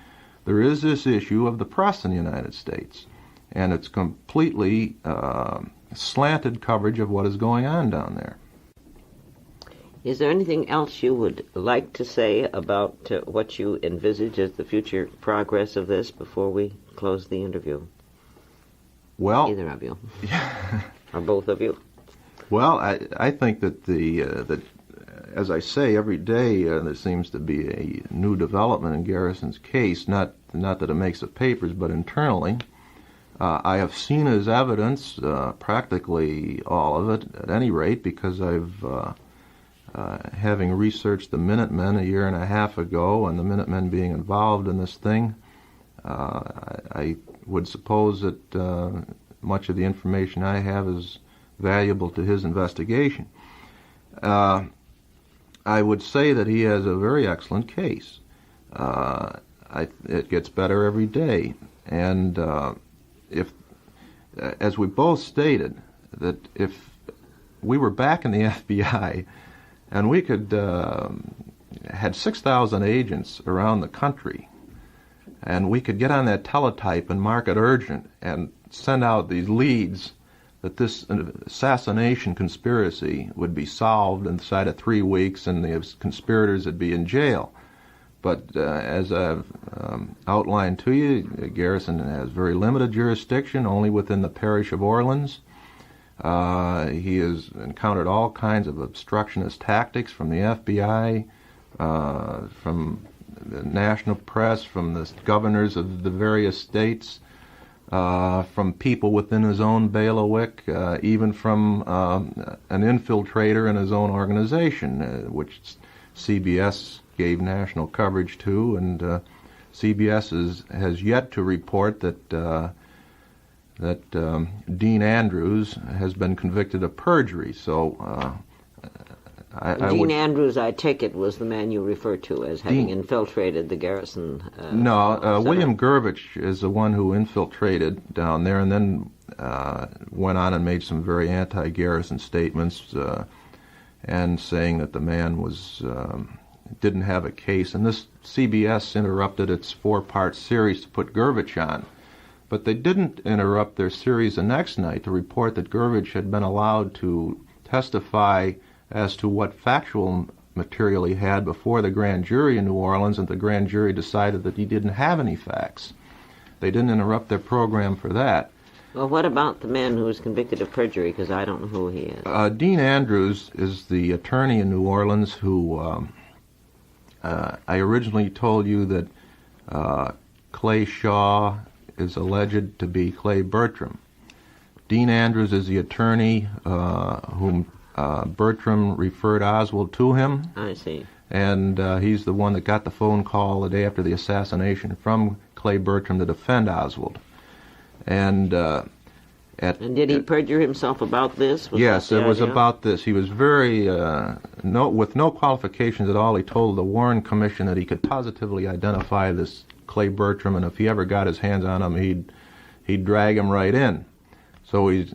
there is this issue of the press in the United States. And it's completely slanted coverage of what is going on down there. Is there anything else you would like to say about what you envisage as the future progress of this before we close the interview? Well, either of you, or both of you. Well, I think that that, as I say, every day there seems to be a new development in Garrison's case. Not that it makes the papers, but internally. I have seen his evidence, practically all of it, at any rate, because I've, having researched the Minutemen a year and a half ago, and the Minutemen being involved in this thing, I would suppose that much of the information I have is valuable to his investigation. I would say that he has a very excellent case. It gets better every day, and if, as we both stated, that if we were back in the FBI and we could had 6,000 agents around the country, and we could get on that teletype and mark it urgent and send out these leads that this assassination conspiracy would be solved inside of 3 weeks and the conspirators would be in jail. But as I've outlined to you, Garrison has very limited jurisdiction, only within the parish of Orleans. He has encountered all kinds of obstructionist tactics from the FBI, from the national press, from the governors of the various states, from people within his own bailiwick, even from an infiltrator in his own organization, which CBS gave national coverage to, and CBS has yet to report that Dean Andrews has been convicted of perjury. So Dean Andrews, I take it, was the man you refer to as having infiltrated the Garrison. No, William Gurvich is the one who infiltrated down there, and then went on and made some very anti-Garrison statements, and saying that the man was didn't have a case. And this CBS interrupted its 4-part series to put Gurvich on. But they didn't interrupt their series the next night to report that Gurvich had been allowed to testify as to what factual material he had before the grand jury in New Orleans, and the grand jury decided that he didn't have any facts. They didn't interrupt their program for that. Well, what about the man who was convicted of perjury? Because I don't know who he is. Dean Andrews is the attorney in New Orleans who, I originally told you that Clay Shaw is alleged to be Clay Bertram. Dean Andrews is the attorney whom Bertram referred Oswald to him. I see. And he's the one that got the phone call the day after the assassination from Clay Bertram to defend Oswald. And did he perjure himself about this? Yes, it was about this. He was very, with no qualifications at all. He told the Warren Commission that he could positively identify this Clay Bertram, and if he ever got his hands on him, he'd drag him right in. So he's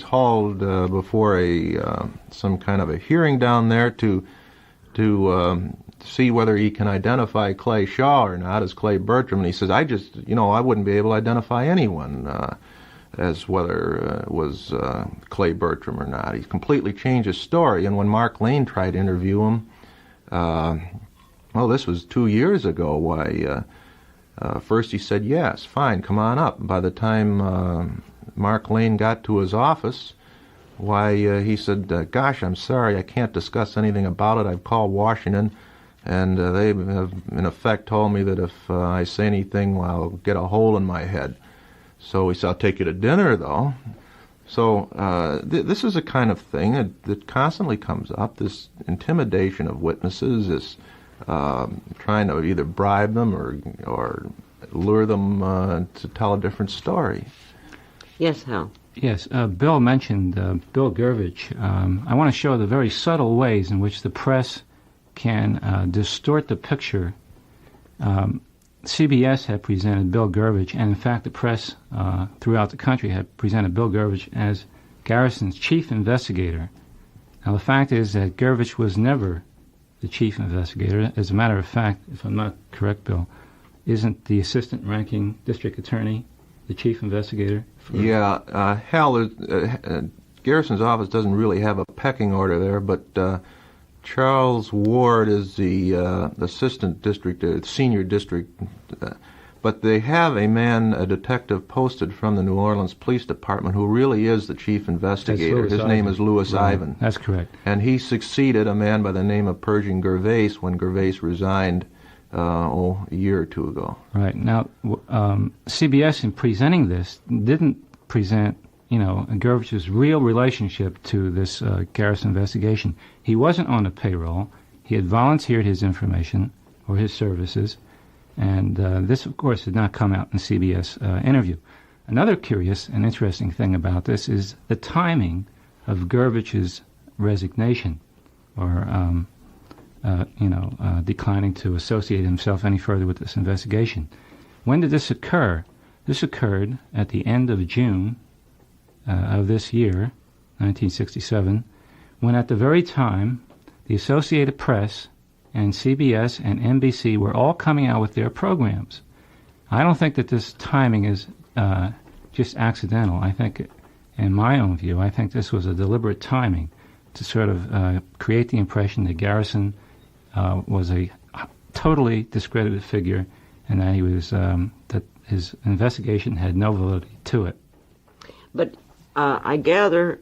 hauled before some kind of a hearing down there to see whether he can identify Clay Shaw or not as Clay Bertram. And he says, I wouldn't be able to identify anyone as whether it was Clay Bertram or not. He's completely changed his story. And when Mark Lane tried to interview him, this was 2 years ago, first he said, yes, fine, come on up. By the time Mark Lane got to his office, he said, gosh, I'm sorry, I can't discuss anything about it. I've called Washington, and they have, in effect, told me that if I say anything, I'll get a hole in my head. So he said, I'll take you to dinner, though. So this is a kind of thing that constantly comes up, this intimidation of witnesses, this trying to either bribe them or lure them to tell a different story. Yes, Hal. Yes, Bill mentioned Bill Gurvich. I want to show the very subtle ways in which the press can distort the picture. CBS had presented Bill Gurvich, and in fact the press throughout the country had presented Bill Gurvich as Garrison's chief investigator Now, the fact is that Gurevich was never the chief investigator. As a matter of fact, if I'm not correct, Bill, isn't the assistant ranking district attorney the chief investigator? Hal, Garrison's office doesn't really have a pecking order there, but Charles Ward is the assistant district, senior district, but they have a detective posted from the New Orleans Police Department who really is the chief investigator. His name is Louis Ivan. That's correct. And he succeeded a man by the name of Pershing Gervais when Gervais resigned a year or two ago. Right. Now, CBS, in presenting this, didn't present Gurevich's real relationship to this Garrison investigation. He wasn't on the payroll. He had volunteered his information or his services, and this, of course, did not come out in CBS interview. Another curious and interesting thing about this is the timing of Gurevich's resignation, or declining to associate himself any further with this investigation. When did this occur? This occurred at the end of June of this year, 1967, when at the very time the Associated Press and CBS and NBC were all coming out with their programs. I don't think that this timing is just accidental. I think, in my own view, I think this was a deliberate timing to sort of create the impression that Garrison was a totally discredited figure, and that he was that his investigation had no validity to it. But I gather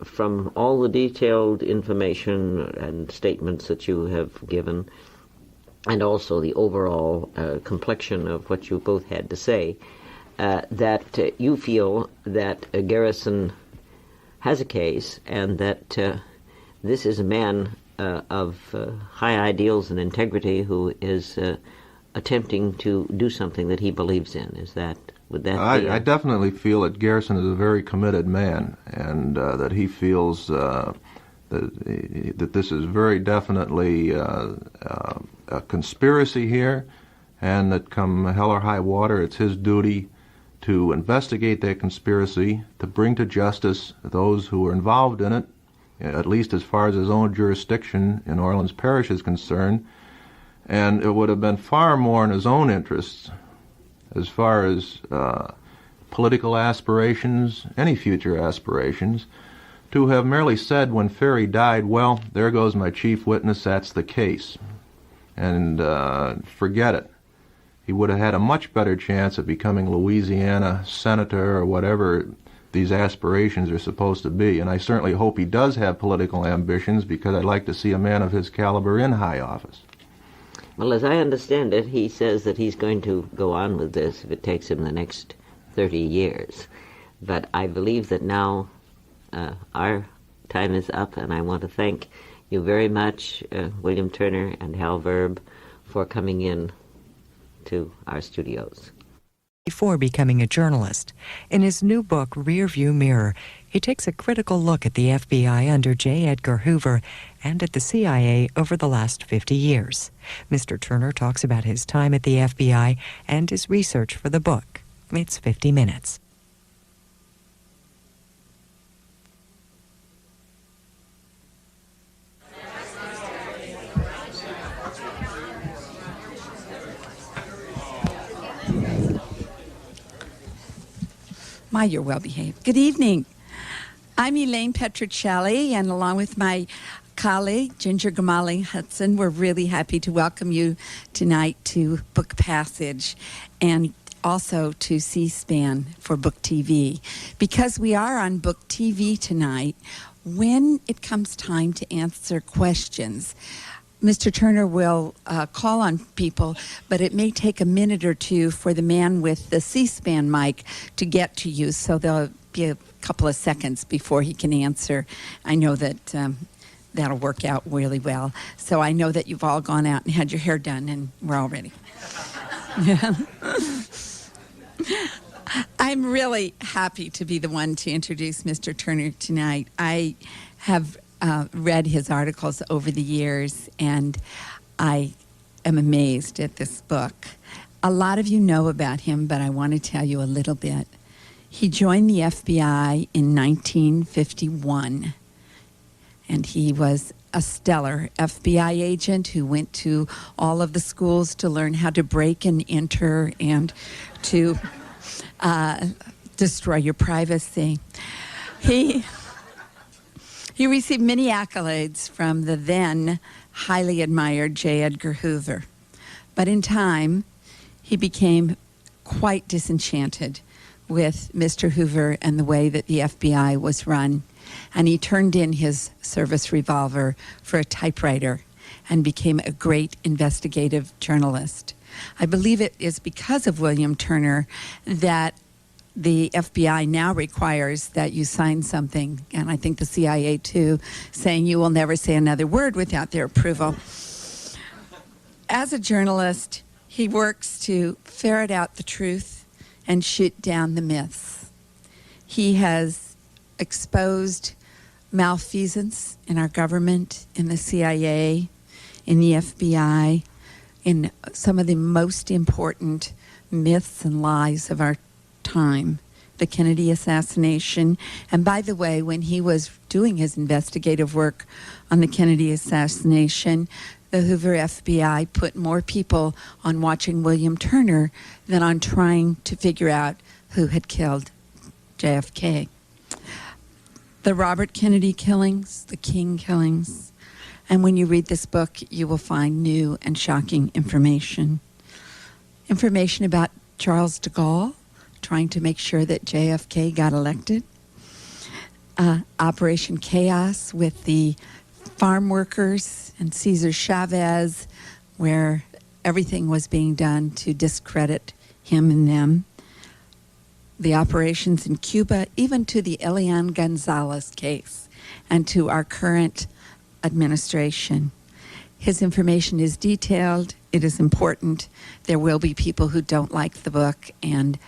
from all the detailed information and statements that you have given, and also the overall complexion of what you both had to say, that you feel that Garrison has a case, and that this is a man of high ideals and integrity who is attempting to do something that he believes in. Would that be? I definitely feel that Garrison is a very committed man, and that he feels that this is very definitely a conspiracy here, and that come hell or high water, it's his duty to investigate that conspiracy, to bring to justice those who are involved in it, at least as far as his own jurisdiction in Orleans Parish is concerned. And it would have been far more in his own interests, as far as political aspirations, any future aspirations, to have merely said when Ferry died, well, there goes my chief witness, that's the case, and forget it. He would have had a much better chance of becoming Louisiana senator or whatever these aspirations are supposed to be. And I certainly hope he does have political ambitions, because I'd like to see a man of his caliber in high office. Well, as I understand it, he says that he's going to go on with this if it takes him the next 30 years. But I believe that now our time is up, and I want to thank you very much, William Turner and Hal Verb, for coming in to our studios. Before becoming a journalist, in his new book, Rearview Mirror, he takes a critical look at the FBI under J. Edgar Hoover and at the CIA over the last 50 years. Mr. Turner talks about his time at the FBI and his research for the book. It's 50 minutes. My, you're well behaved. Good evening. I'm Elaine Petricelli, and along with my colleague, Ginger Gamali Hudson, we're really happy to welcome you tonight to Book Passage and also to C-SPAN for Book TV. Because we are on Book TV tonight, when it comes time to answer questions, Mr. Turner will call on people, but it may take a minute or two for the man with the C-SPAN mic to get to you, so there'll be a couple of seconds before he can answer. I know that that'll work out really well. So I know that you've all gone out and had your hair done, and we're all ready. I'm really happy to be the one to introduce Mr. Turner tonight. I have read his articles over the years, and I am amazed at this book. A lot of you know about him, but I want to tell you a little bit. He joined the FBI in 1951, and he was a stellar FBI agent who went to all of the schools to learn how to break and enter and to destroy your privacy. He received many accolades from the then highly admired J. Edgar Hoover. But in time, he became quite disenchanted with Mr. Hoover and the way that the FBI was run. And he turned in his service revolver for a typewriter and became a great investigative journalist. I believe it is because of William Turner that the FBI now requires that you sign something, and I think the CIA too, saying you will never say another word without their approval. As a journalist, he works to ferret out the truth and shoot down the myths. He has exposed malfeasance in our government, in the CIA, in the FBI, in some of the most important myths and lies of our time, the Kennedy assassination. And by the way, when he was doing his investigative work on the Kennedy assassination, the Hoover FBI put more people on watching William Turner than on trying to figure out who had killed JFK. The Robert Kennedy killings, the King killings, and when you read this book, you will find new and shocking information. Information about Charles de Gaulle, trying to make sure that JFK got elected. Operation Chaos with the farm workers and Cesar Chavez, where everything was being done to discredit him and them. The operations in Cuba, even to the Elian Gonzalez case, and to our current administration. His information is detailed. It is important. There will be people who don't like the book, and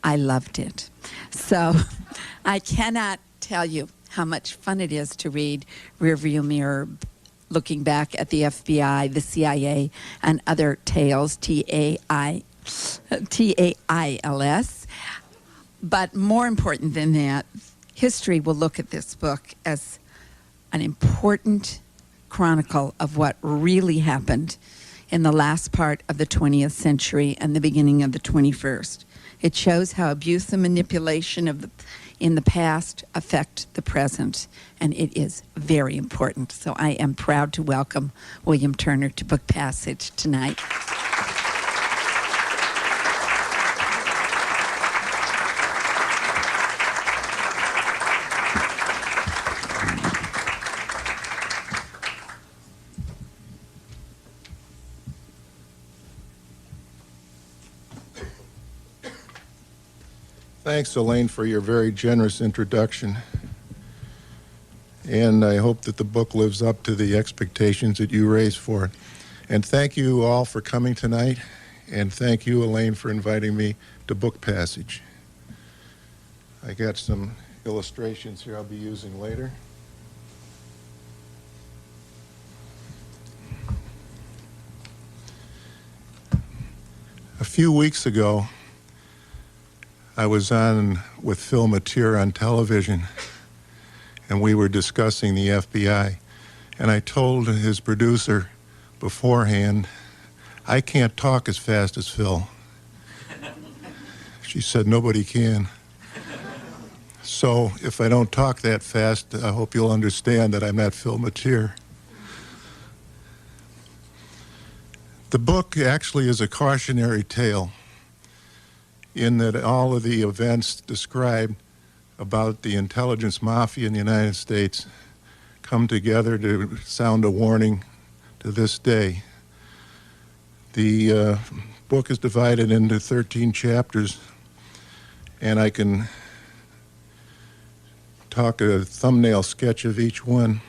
I loved it. So I cannot tell you how much fun it is to read Rearview Mirror, looking back at the FBI, the CIA, and other tales, T-A-I-L-S. But more important than that, history will look at this book as an important chronicle of what really happened in the last part of the 20th century and the beginning of the 21st. It shows how abuse and manipulation in the past affect the present, and it is very important. So I am proud to welcome William Turner to Book Passage tonight. Thanks, Elaine, for your very generous introduction. And I hope that the book lives up to the expectations that you raised for it. And thank you all for coming tonight. And thank you, Elaine, for inviting me to Book Passage. I got some illustrations here I'll be using later. A few weeks ago, I was on with Phil Mateer on television, and we were discussing the FBI. And I told his producer beforehand, I can't talk as fast as Phil. She said, nobody can. So if I don't talk that fast, I hope you'll understand that I'm not Phil Mateer. The book actually is a cautionary tale, in that all of the events described about the intelligence mafia in the United States come together to sound a warning to this day. The book is divided into 13 chapters, and I can talk a thumbnail sketch of each one.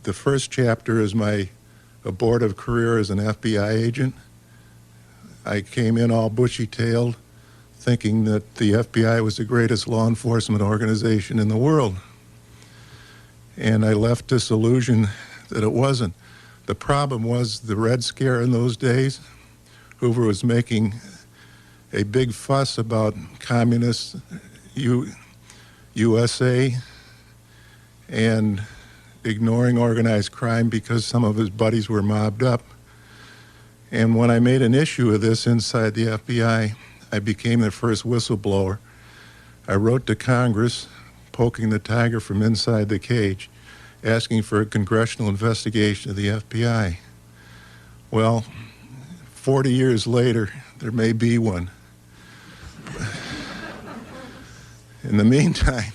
The first chapter is my abortive career as an FBI agent. I came in all bushy-tailed, thinking that the FBI was the greatest law enforcement organization in the world. And I left disillusioned that it wasn't. The problem was the Red Scare in those days. Hoover was making a big fuss about communist USA, and ignoring organized crime because some of his buddies were mobbed up. And when I made an issue of this inside the FBI, I became the first whistleblower. I wrote to Congress, poking the tiger from inside the cage, asking for a congressional investigation of the FBI. Well, 40 years later, there may be one. In the meantime,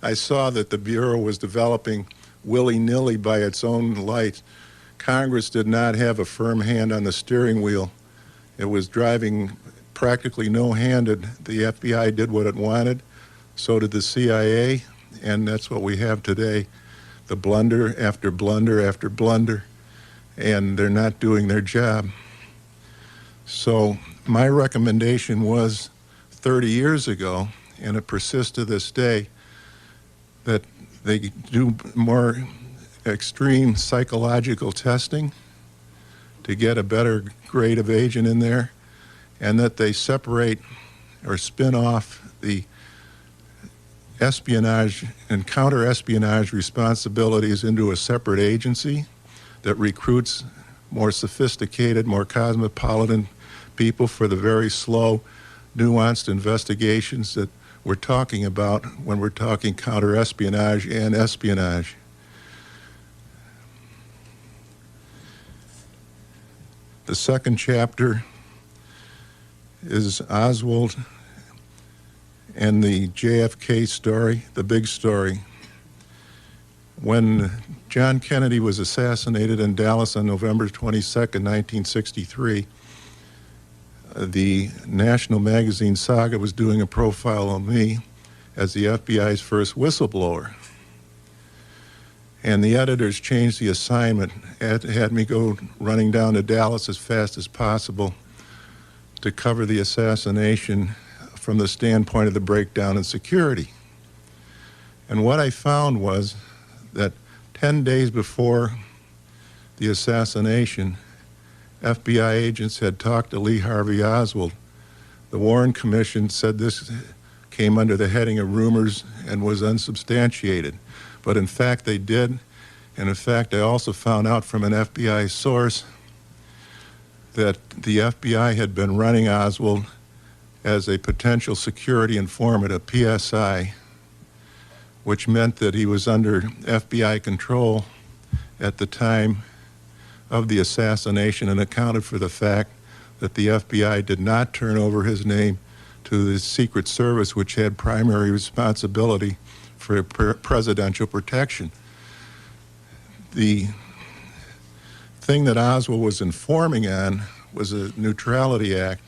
I saw that the Bureau was developing willy-nilly by its own light. Congress did not have a firm hand on the steering wheel. It was driving practically no-handed. The FBI did what it wanted, so did the CIA, and that's what we have today. The blunder after blunder after blunder, and they're not doing their job. So my recommendation was 30 years ago, and it persists to this day, that they do more extreme psychological testing to get a better grade of agent in there, and that they separate or spin off the espionage and counter-espionage responsibilities into a separate agency that recruits more sophisticated, more cosmopolitan people for the very slow, nuanced investigations that we're talking about when we're talking counter-espionage and espionage. The second chapter is Oswald and the JFK story, the big story. When John Kennedy was assassinated in Dallas on November 22nd, 1963, the national magazine Saga was doing a profile on me as the FBI's first whistleblower. And the editors changed the assignment, had me go running down to Dallas as fast as possible to cover the assassination from the standpoint of the breakdown in security. And what I found was that 10 days before the assassination, FBI agents had talked to Lee Harvey Oswald. The Warren Commission said this came under the heading of rumors and was unsubstantiated. But in fact, they did. And in fact, I also found out from an FBI source that the FBI had been running Oswald as a potential security informant, a PSI, which meant that he was under FBI control at the time of the assassination, and accounted for the fact that the FBI did not turn over his name to the Secret Service, which had primary responsibility for presidential protection. The thing that Oswald was informing on was a Neutrality Act,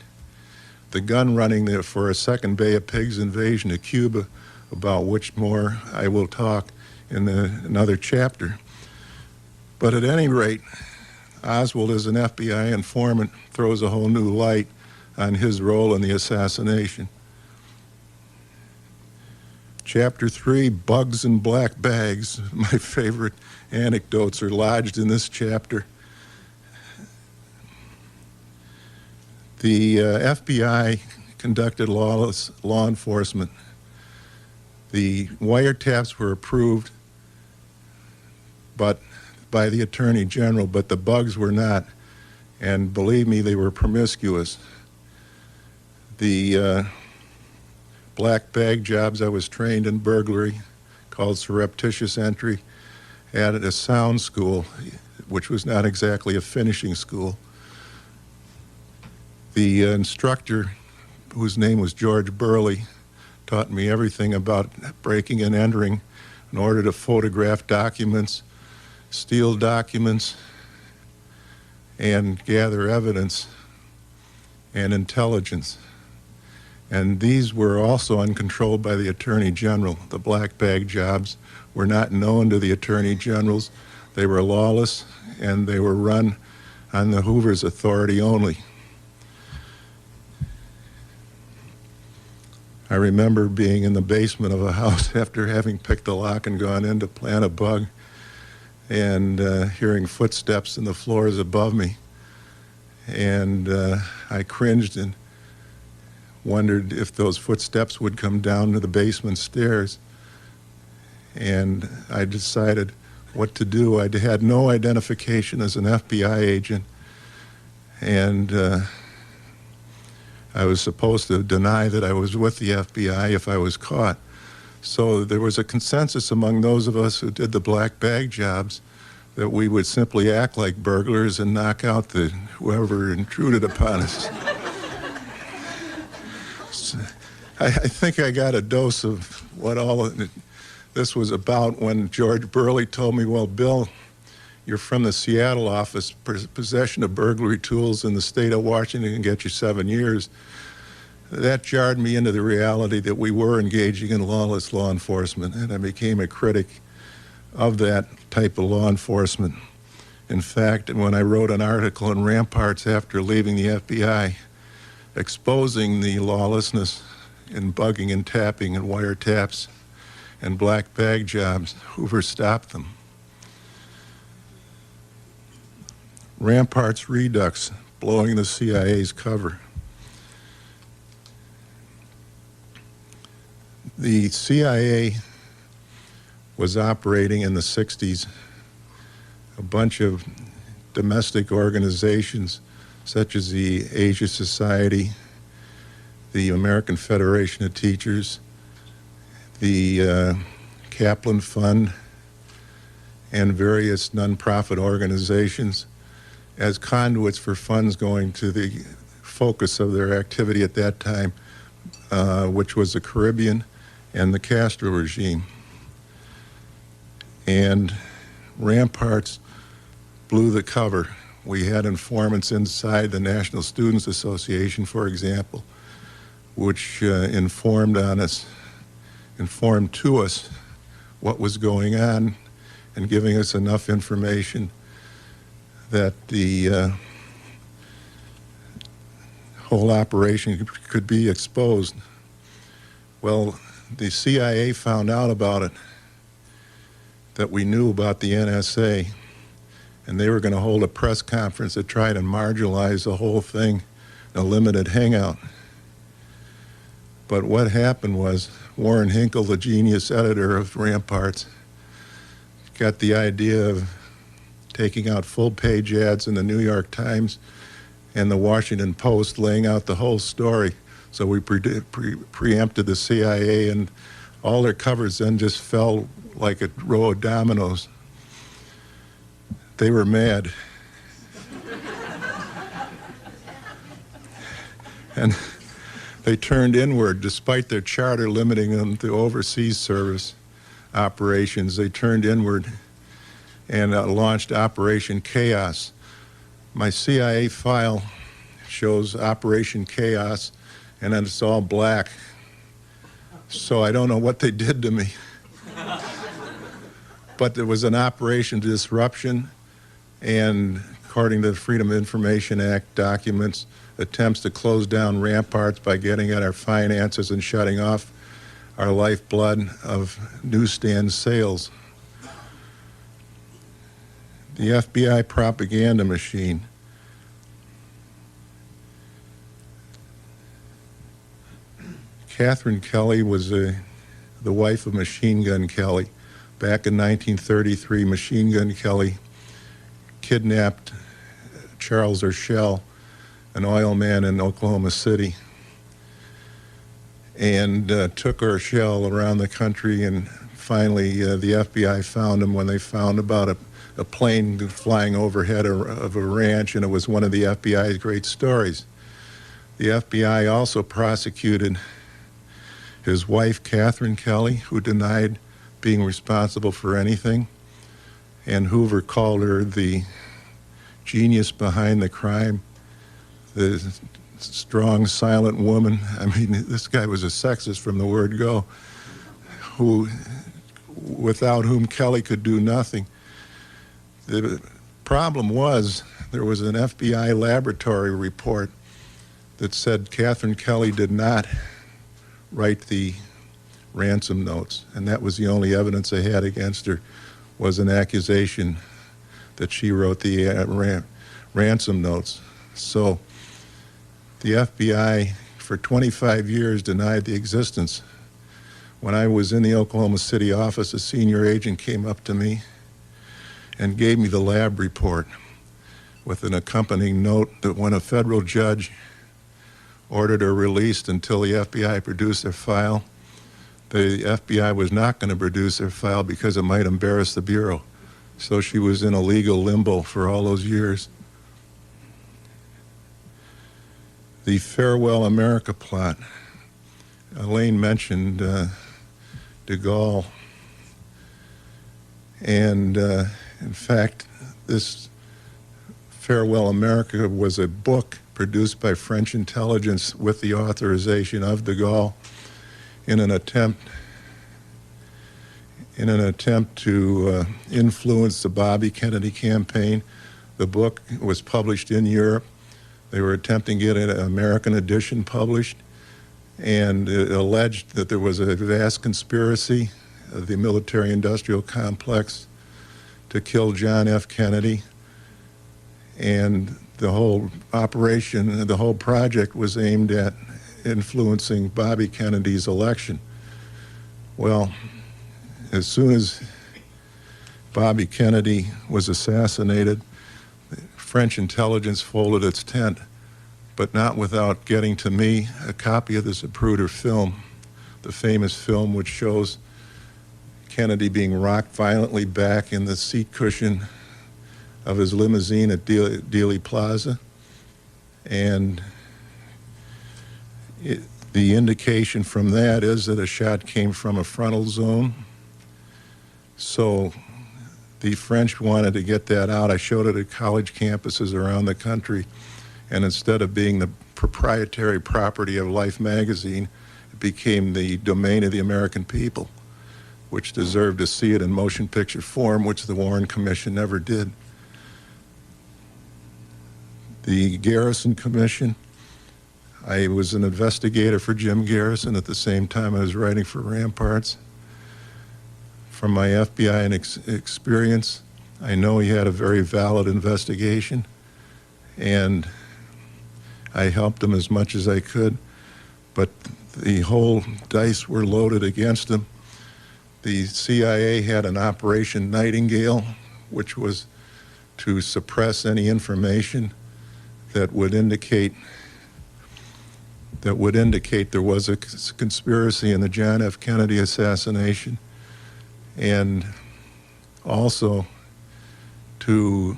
the gun running there for a second Bay of Pigs invasion of Cuba, about which more I will talk in another chapter. But at any rate, Oswald as an FBI informant throws a whole new light on his role in the assassination. Chapter 3, Bugs and Black Bags. My favorite anecdotes are lodged in this chapter. The FBI conducted lawless law enforcement. The wiretaps were approved by the Attorney General, but the bugs were not. And believe me, they were promiscuous. The black bag jobs, I was trained in burglary, called surreptitious entry, at a sound school, which was not exactly a finishing school. The instructor, whose name was George Burley, taught me everything about breaking and entering in order to photograph documents, steal documents, and gather evidence and intelligence. And these were also uncontrolled by the Attorney General. The black bag jobs were not known to the Attorney Generals. They were lawless, and they were run on the Hoover's authority only. I remember being in the basement of a house after having picked the lock and gone in to plant a bug, and hearing footsteps in the floors above me. And I cringed and wondered if those footsteps would come down to the basement stairs. and I decided what to do. I had no identification as an FBI agent, and I was supposed to deny that I was with the FBI if I was caught. So there was a consensus among those of us who did the black bag jobs that we would simply act like burglars and knock out whoever intruded upon us. So I think I got a dose of what all of this was about when George Burley told me, well, Bill, you're from the Seattle office. Possession of burglary tools in the state of Washington can get you 7 years. That jarred me into the reality that we were engaging in lawless law enforcement, and I became a critic of that type of law enforcement. In fact, when I wrote an article in Ramparts after leaving the FBI, exposing the lawlessness in bugging and tapping and wiretaps and black bag jobs, Hoover stopped them. Ramparts Redux, blowing the CIA's cover. The CIA was operating in the 60s a bunch of domestic organizations such as the Asia Society, the American Federation of Teachers, the Kaplan Fund, and various nonprofit organizations as conduits for funds going to the focus of their activity at that time, which was the Caribbean and the Castro regime. And Ramparts blew the cover. We had informants inside the National Students Association, for example, which informed to us what was going on and giving us enough information that the whole operation could be exposed. Well, the CIA found out about it, that we knew about the NSA, and they were going to hold a press conference to try to marginalize the whole thing, a limited hangout. But what happened was Warren Hinkle, the genius editor of Ramparts, got the idea of taking out full-page ads in the New York Times and the Washington Post, laying out the whole story. So we preempted the CIA, and all their covers then just fell like a row of dominoes. They were mad. And they turned inward, despite their charter limiting them to overseas service operations. They turned inward and launched Operation Chaos. My CIA file shows Operation Chaos, and then it's all black. So I don't know what they did to me. But there was an Operation Disruption, and according to the Freedom of Information Act documents, attempts to close down Ramparts by getting at our finances and shutting off our lifeblood of newsstand sales. The FBI propaganda machine. Catherine Kelly was the wife of Machine Gun Kelly. Back in 1933, Machine Gun Kelly kidnapped Charles Urschel, an oil man in Oklahoma City, and took Urschel around the country, and finally the FBI found him when they found about a plane flying overhead of a ranch, and it was one of the FBI's great stories. The FBI also prosecuted his wife, Catherine Kelly, who denied being responsible for anything, and Hoover called her the genius behind the crime, the strong, silent woman. I mean, this guy was a sexist from the word go, without whom Kelly could do nothing. The problem was there was an FBI laboratory report that said Catherine Kelly did not write the ransom notes, and that was the only evidence they had against her, was an accusation that she wrote the ransom notes. So the FBI for 25 years denied the existence. When I was in the Oklahoma City office, a senior agent came up to me and gave me the lab report with an accompanying note that when a federal judge ordered her released until the FBI produced their file, the FBI was not going to produce their file because it might embarrass the Bureau. So she was in a legal limbo for all those years. The Farewell America plot. Elaine mentioned de Gaulle. And in fact, this Farewell America was a book produced by French intelligence with the authorization of de Gaulle in an attempt to influence the Bobby Kennedy campaign. The book was published in Europe. They were attempting to get an American edition published, and it alleged that there was a vast conspiracy of the military-industrial complex to kill John F. Kennedy, and the whole operation, the whole project was aimed at influencing Bobby Kennedy's election. Well, as soon as Bobby Kennedy was assassinated, French intelligence folded its tent, but not without getting to me a copy of the Zapruder film, the famous film which shows Kennedy being rocked violently back in the seat cushion of his limousine at Dealey Plaza. And the indication from that is that a shot came from a frontal zone. So the French wanted to get that out. I showed it at college campuses around the country, and instead of being the proprietary property of Life magazine, it became the domain of the American people, which deserved to see it in motion picture form, which the Warren Commission never did. The Garrison Commission, I was an investigator for Jim Garrison at the same time I was writing for Ramparts. From my FBI experience, I know he had a very valid investigation, and I helped him as much as I could, but the whole dice were loaded against him. The CIA had an Operation Nightingale, which was to suppress any information that would indicate there was a conspiracy in the John F. Kennedy assassination, and also to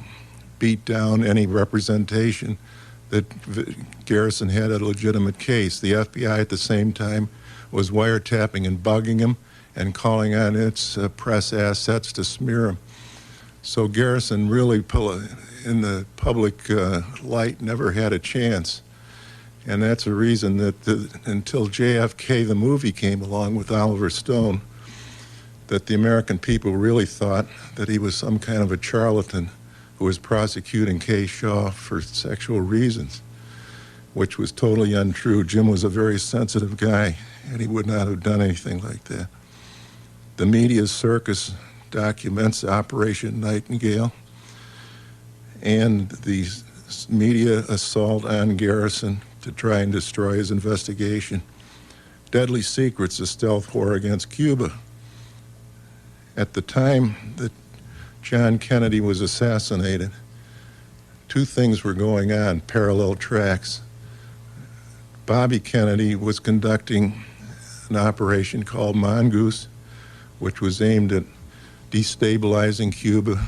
beat down any representation that Garrison had a legitimate case. The FBI at the same time was wiretapping and bugging him and calling on its press assets to smear him. So Garrison really, in the public light, never had a chance. And that's a reason that until JFK, the movie, came along with Oliver Stone, that the American people really thought that he was some kind of a charlatan who was prosecuting Kay Shaw for sexual reasons, which was totally untrue. Jim was a very sensitive guy, and he would not have done anything like that. The media circus documents Operation Nightingale and the media assault on Garrison to try and destroy his investigation. Deadly Secrets, a stealth war against Cuba. At the time that John Kennedy was assassinated, two things were going on, parallel tracks. Bobby Kennedy was conducting an operation called Mongoose, which was aimed at destabilizing Cuba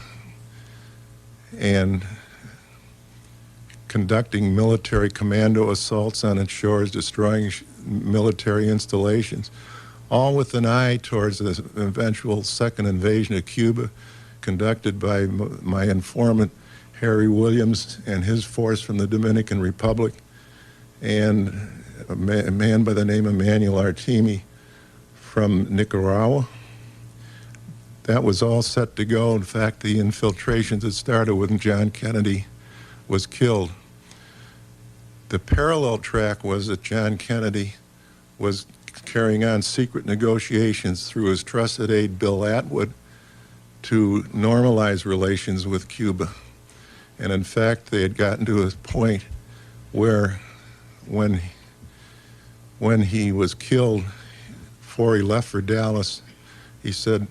and conducting military commando assaults on its shores, destroying military installations, all with an eye towards the eventual second invasion of Cuba, conducted by my informant, Harry Williams, and his force from the Dominican Republic, and a man by the name of Manuel Artemi from Nicaragua. That was all set to go. In fact, the infiltrations had started when John Kennedy was killed. The parallel track was that John Kennedy was carrying on secret negotiations through his trusted aide, Bill Atwood, to normalize relations with Cuba. And in fact, they had gotten to a point where when he was killed before he left for Dallas, he said,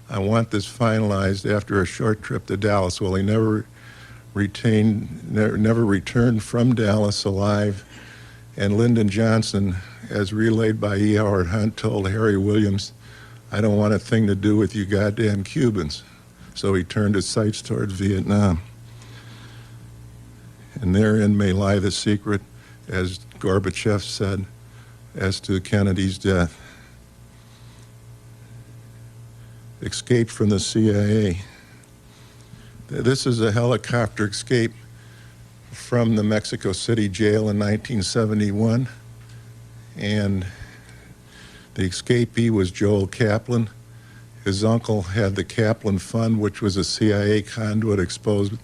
"I want this finalized after a short trip to Dallas." Well, he never returned from Dallas alive. And Lyndon Johnson, as relayed by E. Howard Hunt, told Harry Williams, "I don't want a thing to do with you goddamn Cubans." So he turned his sights towards Vietnam. And therein may lie the secret, as Gorbachev said, as to Kennedy's death. Escape from the CIA. This is a helicopter escape from the Mexico City jail in 1971, and the escapee was Joel Kaplan. His uncle had the Kaplan Fund, which was a CIA conduit, exposed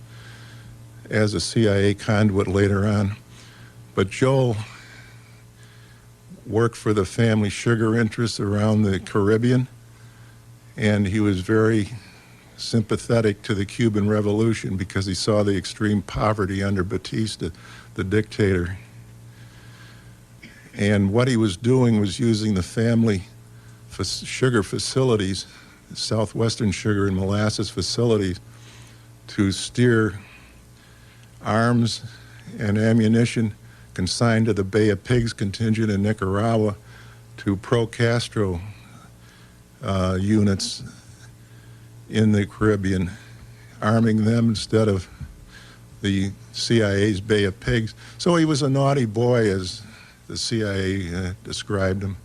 as a CIA conduit later on. But Joel worked for the family sugar interests around the Caribbean, and he was very sympathetic to the Cuban Revolution because he saw the extreme poverty under Batista, the dictator. And what he was doing was using the family sugar facilities, Southwestern Sugar and Molasses facilities, to steer arms and ammunition consigned to the Bay of Pigs contingent in Nicaragua to pro-Castro units in the Caribbean, arming them instead of the CIA's Bay of Pigs. So he was a naughty boy, as the CIA described him.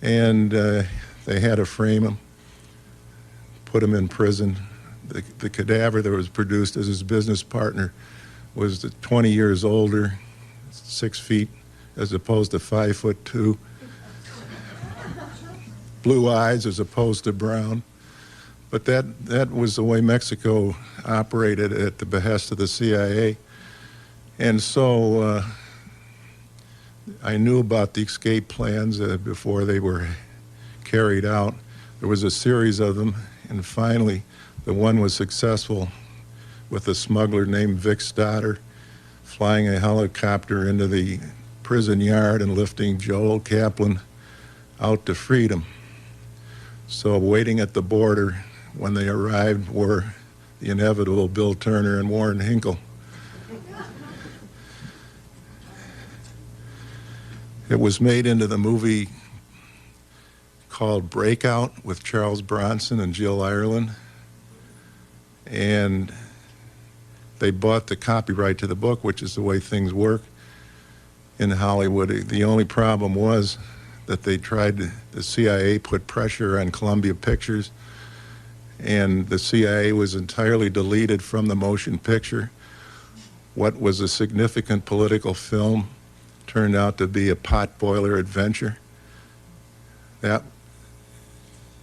And they had to frame him, put him in prison. The cadaver that was produced as his business partner was 20 years older, 6 feet, as opposed to 5'2", blue eyes as opposed to brown. But that was the way Mexico operated at the behest of the CIA. And so I knew about the escape plans before they were carried out. There was a series of them, and finally the one was successful with a smuggler named Vic Stoddard flying a helicopter into the prison yard and lifting Joel Kaplan out to freedom. So waiting at the border when they arrived were the inevitable Bill Turner and Warren Hinkle. It was made into the movie called Breakout with Charles Bronson and Jill Ireland. And they bought the copyright to the book, which is the way things work in Hollywood. The only problem was that the CIA put pressure on Columbia Pictures, and the CIA was entirely deleted from the motion picture. What was a significant political film turned out to be a potboiler adventure. That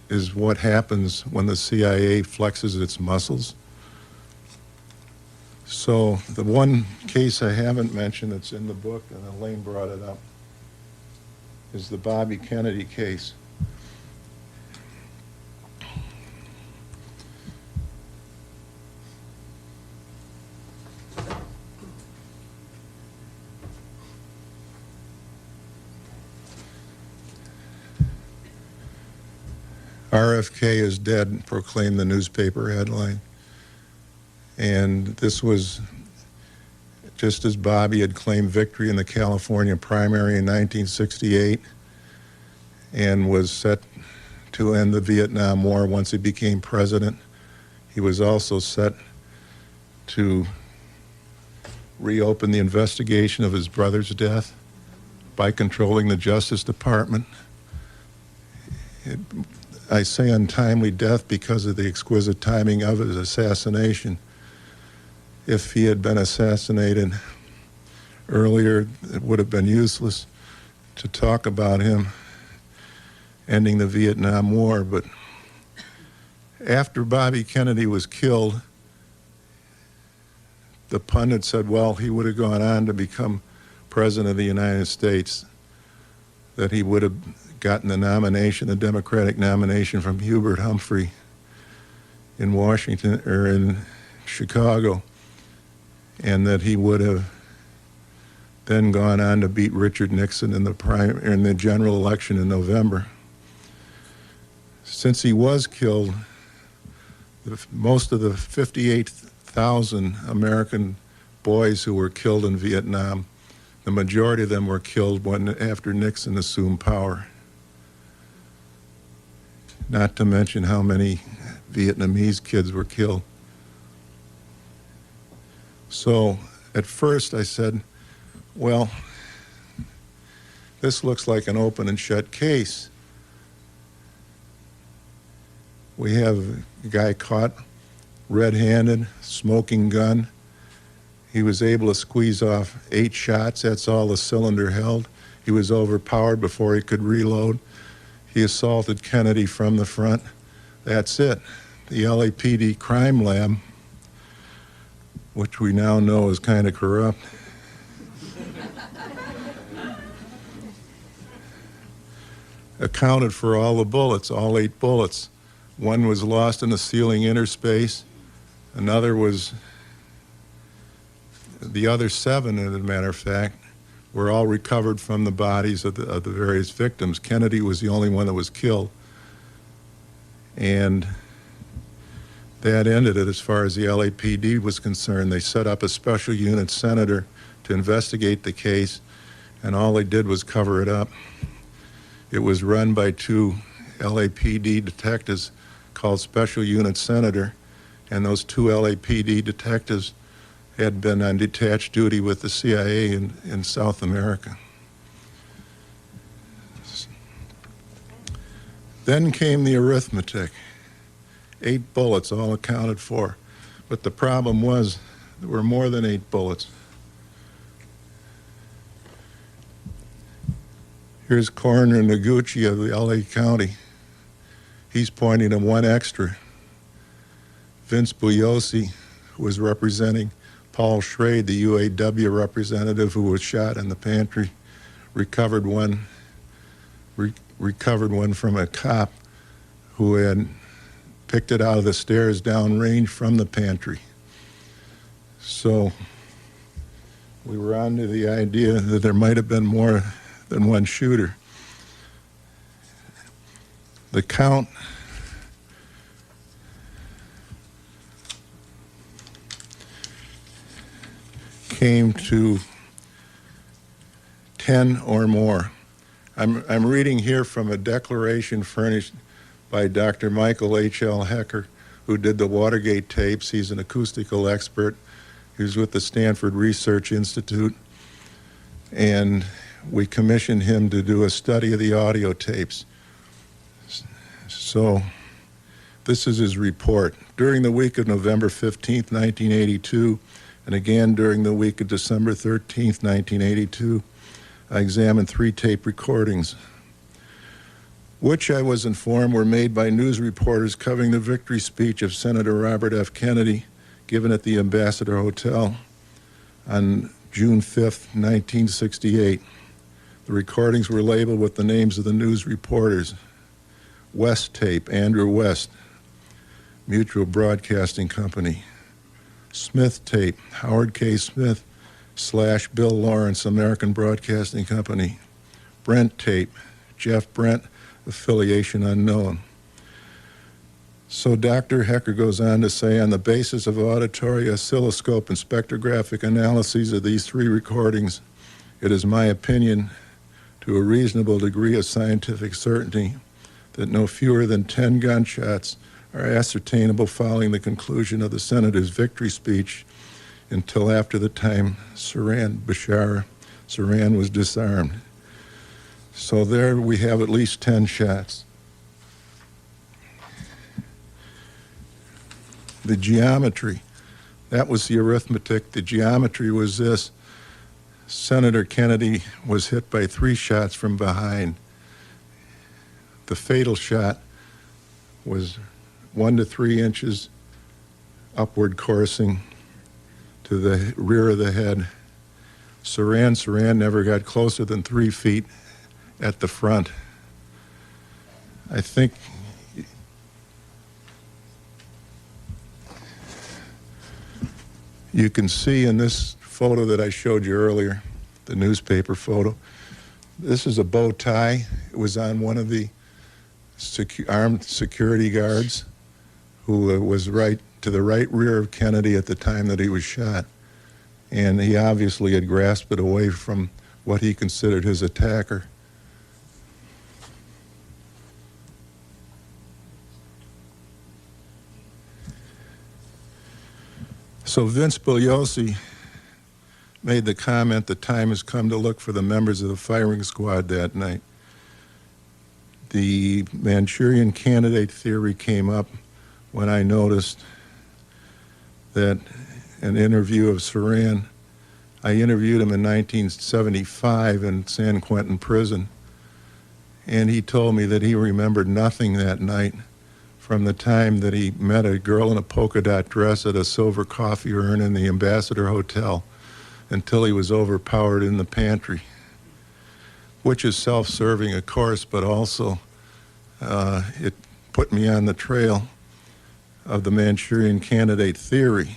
is what happens when the CIA flexes its muscles. So the one case I haven't mentioned that's in the book, and Elaine brought it up, is the Bobby Kennedy case. RFK is dead, proclaimed the newspaper headline. And this was just as Bobby had claimed victory in the California primary in 1968 and was set to end the Vietnam War once he became president. He was also set to reopen the investigation of his brother's death by controlling the Justice Department. I say untimely death because of the exquisite timing of his assassination. If he had been assassinated earlier, it would have been useless to talk about him ending the Vietnam War. But after Bobby Kennedy was killed, the pundit said, well, he would have gone on to become president of the United States, that he would have gotten the nomination, the Democratic nomination from Hubert Humphrey in Washington or in Chicago, and that he would have then gone on to beat Richard Nixon in the general election in November. Since he was killed, most of the 58,000 American boys who were killed in Vietnam, the majority of them were killed after Nixon assumed power. Not to mention how many Vietnamese kids were killed. So at first I said, well, this looks like an open and shut case. We have a guy caught red-handed, smoking gun. He was able to squeeze off 8 shots. That's all the cylinder held. He was overpowered before he could reload. He assaulted Kennedy from the front. That's it. The LAPD crime lab, which we now know is kind of corrupt, accounted for all the bullets, all 8 bullets. One was lost in the ceiling interspace. Another was, the other 7, as a matter of fact, were all recovered from the bodies of the various victims. Kennedy was the only one that was killed. And that ended it as far as the LAPD was concerned. They set up a special unit senator to investigate the case, and all they did was cover it up. It was run by 2 LAPD detectives called Special Unit Senator, and those 2 LAPD detectives had been on detached duty with the CIA in South America. Then came the arithmetic. 8 bullets, all accounted for. But the problem was there were more than 8 bullets. Here's Coroner Noguchi of the LA County. He's pointing to 1 extra. Vince Bugliosi, who was representing Paul Schrade, the UAW representative who was shot in the pantry, recovered one from a cop who had picked it out of the stairs downrange from the pantry. So we were on to the idea that there might have been more than 1 shooter. The count came to 10 or more. I'm reading here from a declaration furnished by Dr. Michael H.L. Hecker, who did the Watergate tapes. He's an acoustical expert. He was with the Stanford Research Institute, and we commissioned him to do a study of the audio tapes. So this is his report. During the week of November 15th, 1982, and again during the week of December 13th, 1982, I examined 3 tape recordings, which I was informed were made by news reporters covering the victory speech of Senator Robert F. Kennedy given at the Ambassador Hotel on June 5th, 1968. The recordings were labeled with the names of the news reporters. West Tape, Andrew West, Mutual Broadcasting Company. Smith Tape, Howard K. Smith / Bill Lawrence, American Broadcasting Company. Brent Tape, Jeff Brent, affiliation unknown. So Dr. Hecker goes on to say, on the basis of auditory, oscilloscope, and spectrographic analyses of these 3 recordings, it is my opinion, to a reasonable degree of scientific certainty, that no fewer than 10 gunshots are ascertainable following the conclusion of the senator's victory speech until after the time Bashar Saran was disarmed. So there we have at least 10 shots. The geometry, that was the arithmetic. The geometry was this. Senator Kennedy was hit by 3 shots from behind. The fatal shot was 1 to 3 inches upward coursing to the rear of the head. Saran never got closer than 3 feet at the front. I think you can see in this photo that I showed you earlier, the newspaper photo, this is a bow tie. It was on one of the armed security guards who was right to the right rear of Kennedy at the time that he was shot. And he obviously had grasped it away from what he considered his attacker. So Vince Bugliosi made the comment, the time has come to look for the members of the firing squad that night. The Manchurian candidate theory came up when I noticed that an interview of Saran, I interviewed him in 1975 in San Quentin prison, and he told me that he remembered nothing that night from the time that he met a girl in a polka dot dress at a silver coffee urn in the Ambassador Hotel until he was overpowered in the pantry, which is self-serving, of course, but also it put me on the trail of the Manchurian candidate theory.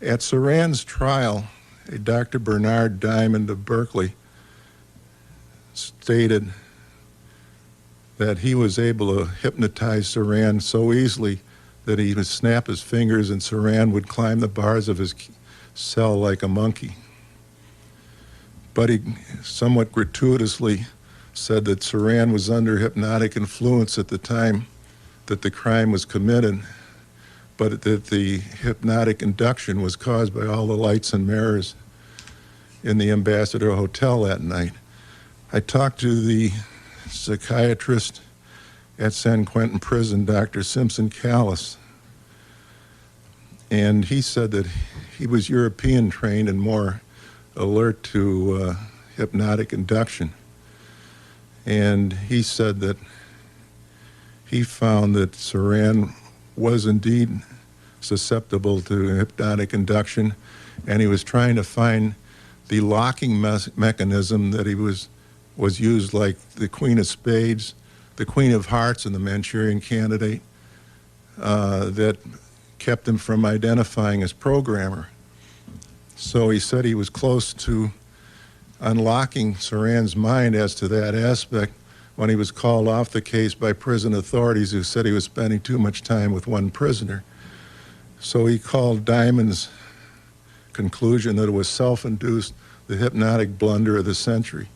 At Saran's trial, a Dr. Bernard Diamond of Berkeley stated that he was able to hypnotize Saran so easily that he would snap his fingers and Saran would climb the bars of his cell like a monkey. But he somewhat gratuitously said that Saran was under hypnotic influence at the time that the crime was committed, but that the hypnotic induction was caused by all the lights and mirrors in the Ambassador Hotel that night. I talked to the psychiatrist at San Quentin Prison, Dr. Simpson Callis, and he said that he was European trained and more alert to hypnotic induction. And he said that he found that Saran was indeed susceptible to hypnotic induction, and he was trying to find the locking mechanism that he was used, like the Queen of Spades, the Queen of Hearts, and the Manchurian candidate, that kept him from identifying his programmer. So he said he was close to unlocking Saran's mind as to that aspect when he was called off the case by prison authorities who said he was spending too much time with one prisoner. So he called Diamond's conclusion that it was self-induced, the hypnotic blunder of the century.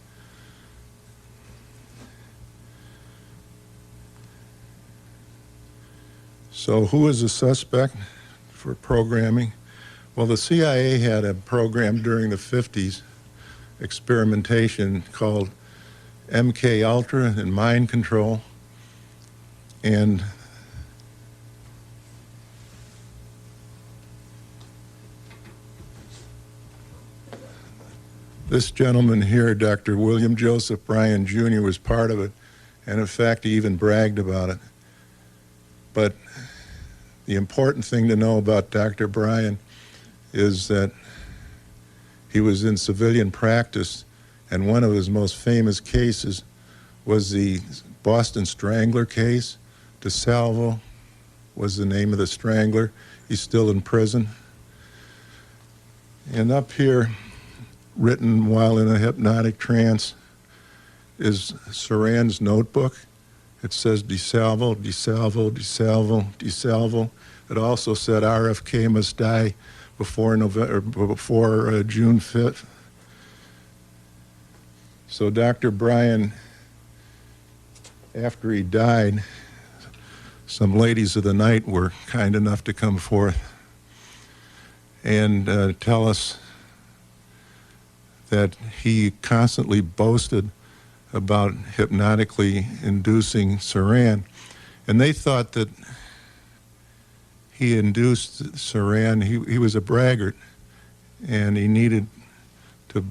So who is the suspect for programming? Well, the CIA had a program during the 50s, experimentation called MK Ultra and mind control. And this gentleman here, Dr. William Joseph Bryan Jr., was part of it, and in fact, he even bragged about it. But the important thing to know about Dr. Bryan is that he was in civilian practice, and one of his most famous cases was the Boston Strangler case. DeSalvo was the name of the strangler. He's still in prison. And up here, written while in a hypnotic trance, is Saran's notebook. It says DeSalvo, DeSalvo, DeSalvo, DeSalvo. It also said RFK must die before June 5th. So Dr. Bryan, after he died, some ladies of the night were kind enough to come forth and tell us that he constantly boasted about hypnotically inducing Saran. And they thought that he induced Saran, he was a braggart, and he needed to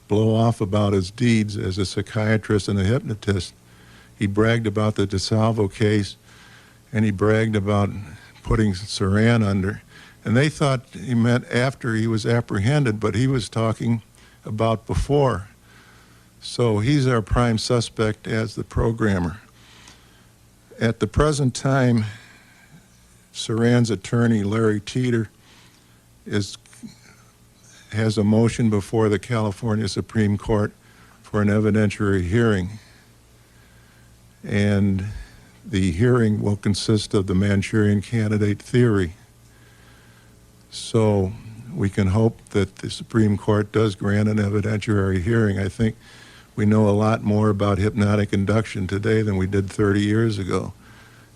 blow off about his deeds as a psychiatrist and a hypnotist. He bragged about the DeSalvo case, and he bragged about putting Saran under. And they thought he meant after he was apprehended, but he was talking about before. So he's our prime suspect as the programmer. At the present time, Saran's attorney, Larry Teeter, has a motion before the California Supreme Court for an evidentiary hearing. And the hearing will consist of the Manchurian candidate theory. So we can hope that the Supreme Court does grant an evidentiary hearing. I think we know a lot more about hypnotic induction today than we did 30 years ago,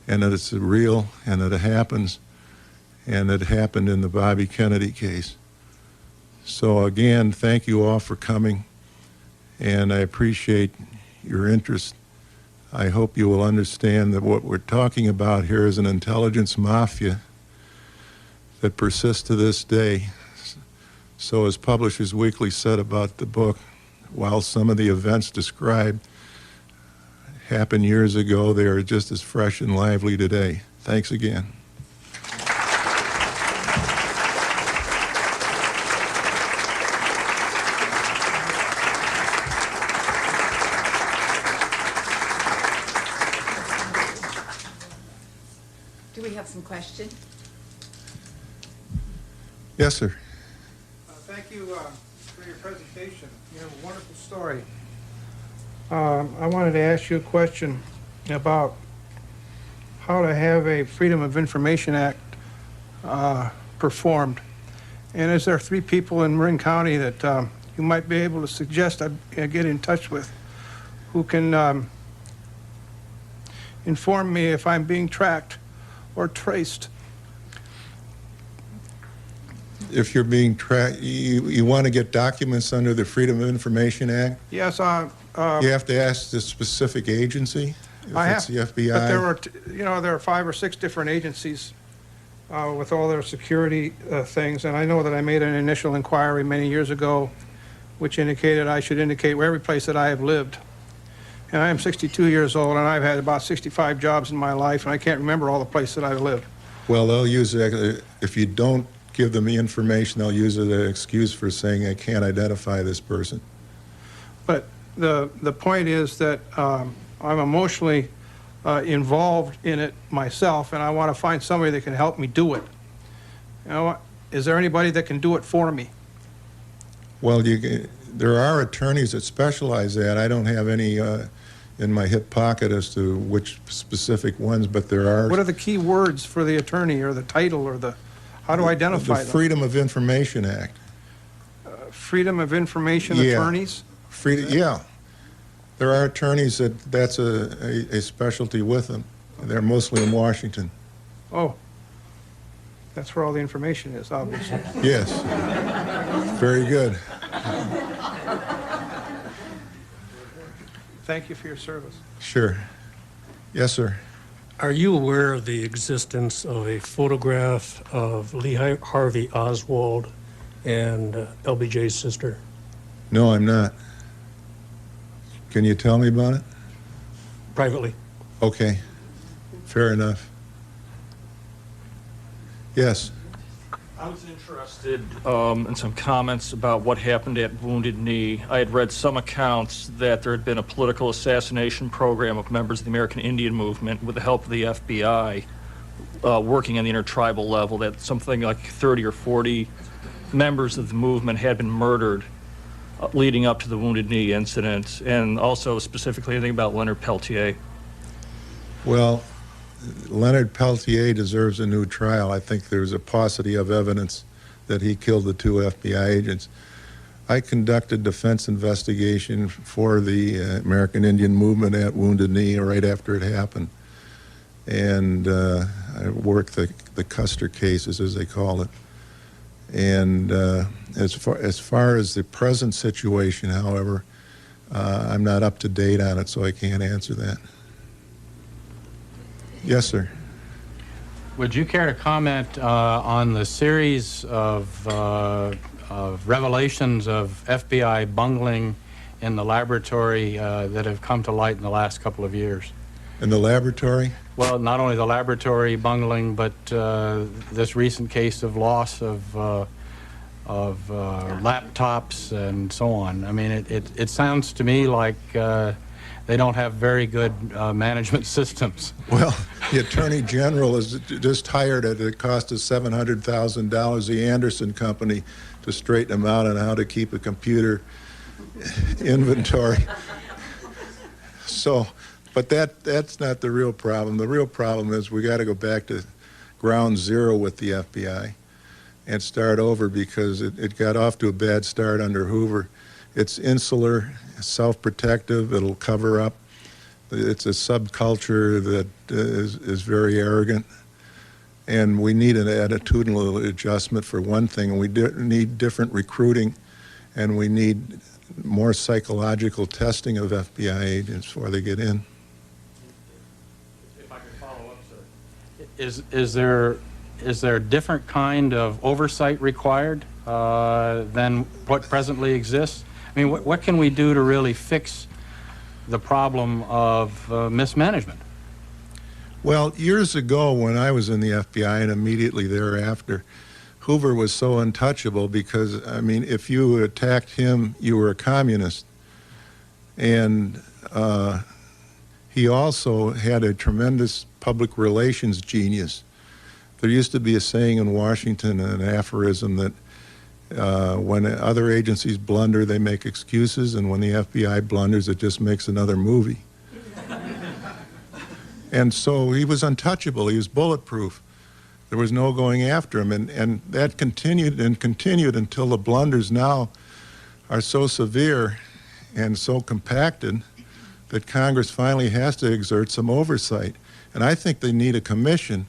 and that it's real and that it happens, and it happened in the Bobby Kennedy case. So again, thank you all for coming, and I appreciate your interest. I hope you will understand that what we're talking about here is an intelligence mafia that persists to this day. So as Publishers Weekly said about the book, while some of the events described happened years ago, they are just as fresh and lively today. Thanks again. Do we have some questions? Yes, sir. Thank you for your presentation. You have a wonderful story. I wanted to ask you a question about how to have a Freedom of Information Act performed. And is there 3 people in Marin County that you might be able to suggest I get in touch with who can inform me if I'm being tracked or traced? If you're being tracked, you want to get documents under the Freedom of Information Act? Yes, You have to ask the specific agency, if I it's have, the FBI. but there are 5 or 6 different agencies with all their security things, and I know that I made an initial inquiry many years ago, which indicated I should indicate where every place that I have lived. And I am 62 years old, and I've had about 65 jobs in my life, and I can't remember all the places that I've lived. Well, they'll use it, if you don't give them the information, they'll use it as an excuse for saying, I can't identify this person. But the point is that I'm emotionally involved in it myself, and I want to find somebody that can help me do it. You know, is there anybody that can do it for me? Well, there are attorneys that specialize in that. I don't have any in my hip pocket as to which specific ones, but there are. What are the key words for the attorney, or the title, or how do I identify them? The Freedom of Information Act. Freedom of Information Yeah. attorneys? Yeah. There are attorneys that's a specialty with them. They're mostly in Washington. Oh, that's where all the information is, obviously. Yes. Very good. Thank you for your service. Sure. Yes, sir. Are you aware of the existence of a photograph of Lee Harvey Oswald and LBJ's sister? No, I'm not. Can you tell me about it? Privately. Okay. Fair enough. Yes. I was interested in some comments about what happened at Wounded Knee. I had read some accounts that there had been a political assassination program of members of the American Indian movement with the help of the FBI working on the intertribal level, that something like 30 or 40 members of the movement had been murdered leading up to the Wounded Knee incident, and also specifically anything about Leonard Peltier. Well, Leonard Peltier deserves a new trial. I think there's a paucity of evidence that he killed the 2 FBI agents. I conducted defense investigation for the American Indian movement at Wounded Knee right after it happened. And I worked the Custer cases, as they call it. And as far as the present situation, however, I'm not up to date on it, so I can't answer that. Yes, sir. Would you care to comment on the series of revelations of FBI bungling in the laboratory that have come to light in the last couple of years? In the laboratory? Well, not only the laboratory bungling, but this recent case of loss of laptops and so on. I mean, it sounds to me like they don't have very good management systems. Well, the Attorney General has just hired at a cost of $700,000 the Anderson Company to straighten them out on how to keep a computer inventory. So But that's not the real problem. The real problem is we got to go back to ground zero with the FBI and start over, because it got off to a bad start under Hoover. It's insular, self-protective, it'll cover up. It's a subculture that is very arrogant. And we need an attitudinal adjustment for one thing, and we need different recruiting, and we need more psychological testing of FBI agents before they get in. If I could follow up, sir. Is there a different kind of oversight required than what presently exists? I mean, what can we do to really fix the problem of mismanagement? Well, years ago when I was in the FBI and immediately thereafter, Hoover was so untouchable because, I mean, if you attacked him, you were a communist. And he also had a tremendous public relations genius. There used to be a saying in Washington, an aphorism, that when other agencies blunder, they make excuses, and when the FBI blunders, it just makes another movie. And so he was untouchable. He was bulletproof. There was no going after him. And that continued and continued until the blunders now are so severe and so compacted that Congress finally has to exert some oversight. And I think they need a commission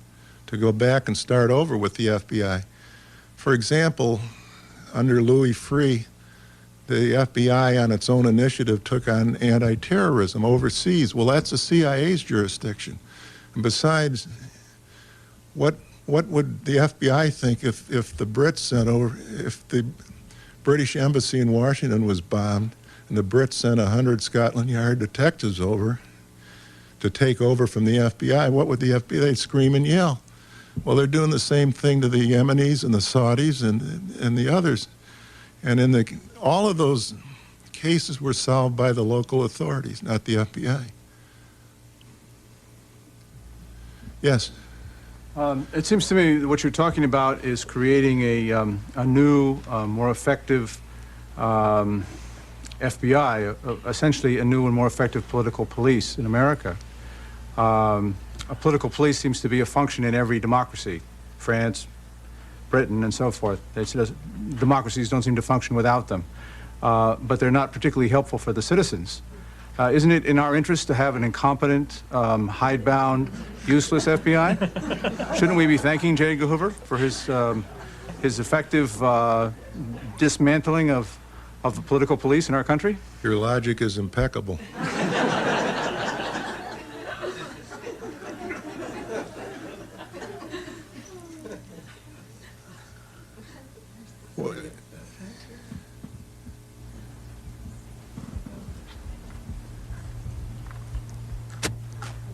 to go back and start over with the FBI. For example, under Louis Freeh, the FBI on its own initiative took on anti-terrorism overseas. Well, that's the CIA's jurisdiction. And besides, what would the FBI think if the Brits sent over, if the British embassy in Washington was bombed and the Brits sent 100 Scotland Yard detectives over to take over from the FBI? What would the FBI, they'd scream and yell. Well, they're doing the same thing to the Yemenis and the Saudis and the others. And all of those cases were solved by the local authorities, not the FBI. Yes? It seems to me that what you're talking about is creating a new, more effective FBI, essentially a new and more effective political police in America. A political police seems to be a function in every democracy, France, Britain, and so forth. Democracies don't seem to function without them, but they're not particularly helpful for the citizens. Isn't it in our interest to have an incompetent, hidebound, useless FBI? Shouldn't we be thanking J. Edgar Hoover for his effective dismantling of the political police in our country? Your logic is impeccable.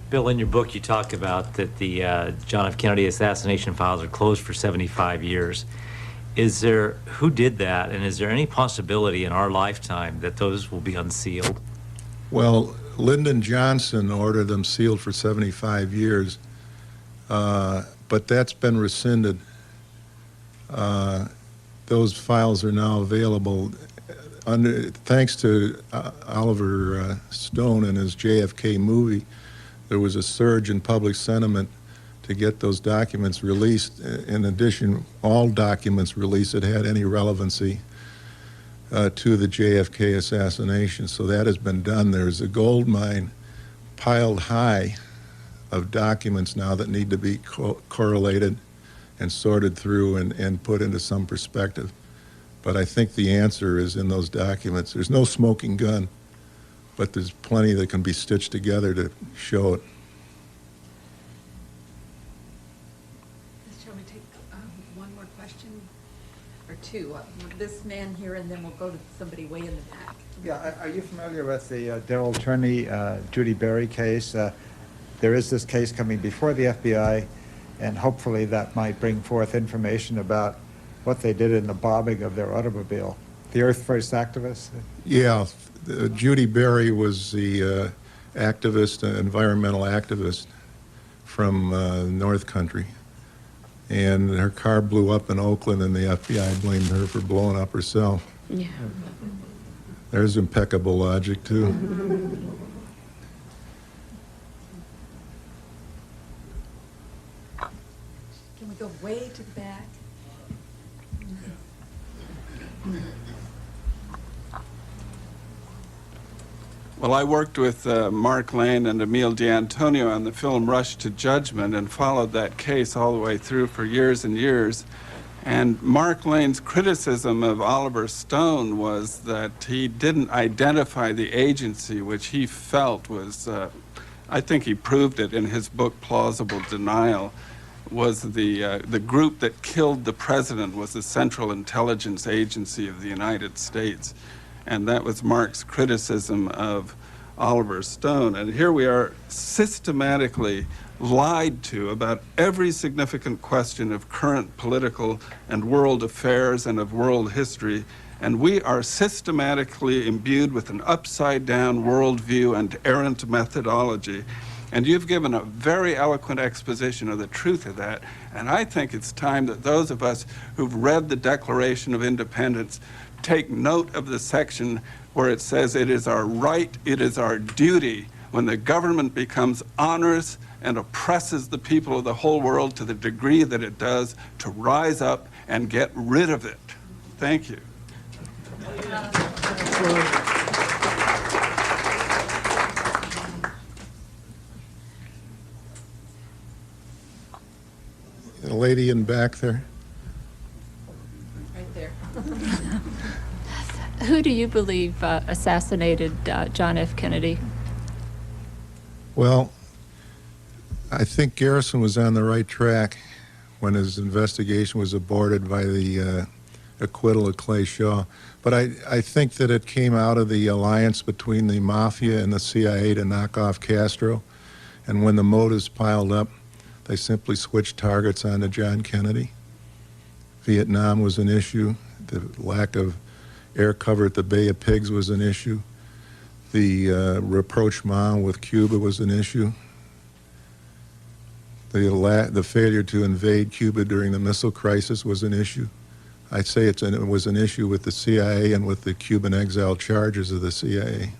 Bill, in your book, you talk about that the John F. Kennedy assassination files are closed for 75 years. Who did that, and is there any possibility in our lifetime that those will be unsealed? Well, Lyndon Johnson ordered them sealed for 75 years, but that's been rescinded. Those files are now available thanks to Oliver Stone and his JFK movie. There was a surge in public sentiment to get those documents released. In addition, all documents released that had any relevancy to the JFK assassination. So that has been done. There's a gold mine piled high of documents now that need to be correlated and sorted through and put into some perspective. But I think the answer is in those documents. There's no smoking gun, but there's plenty that can be stitched together to show it. Shall we take one more question or two? This man here, and then we'll go to somebody way in the back. Yeah, are you familiar with the Darrell Turney, Judy Berry case? There is this case coming before the FBI, and hopefully that might bring forth information about what they did in the bombing of their automobile. The Earth First activists? Yeah, Judy Berry was the activist, environmental activist from North Country. And her car blew up in Oakland, and the FBI blamed her for blowing up herself. Yeah. There's impeccable logic, too. way to the back. Well, I worked with Mark Lane and Emile D'Antonio on the film Rush to Judgment and followed that case all the way through for years and years. And Mark Lane's criticism of Oliver Stone was that he didn't identify the agency which he felt was, I think he proved it in his book Plausible Denial, was the group that killed the president was the Central Intelligence Agency of the United States. And that was Mark's criticism of Oliver Stone. And here we are systematically lied to about every significant question of current political and world affairs and of world history. And we are systematically imbued with an upside-down worldview and errant methodology. And you've given a very eloquent exposition of the truth of that. And I think it's time that those of us who've read the Declaration of Independence take note of the section where it says it is our right, it is our duty, when the government becomes onerous and oppresses the people of the whole world to the degree that it does, to rise up and get rid of it. Thank you. The lady in back there. Right there. Who do you believe assassinated John F. Kennedy? Well, I think Garrison was on the right track when his investigation was aborted by the acquittal of Clay Shaw. But I think that it came out of the alliance between the mafia and the CIA to knock off Castro. And when the motives piled up, they simply switched targets onto John Kennedy. Vietnam was an issue. The lack of air cover at the Bay of Pigs was an issue. The rapprochement with Cuba was an issue. The failure to invade Cuba during the missile crisis was an issue. I'd say it was an issue with the CIA and with the Cuban exile charges of the CIA.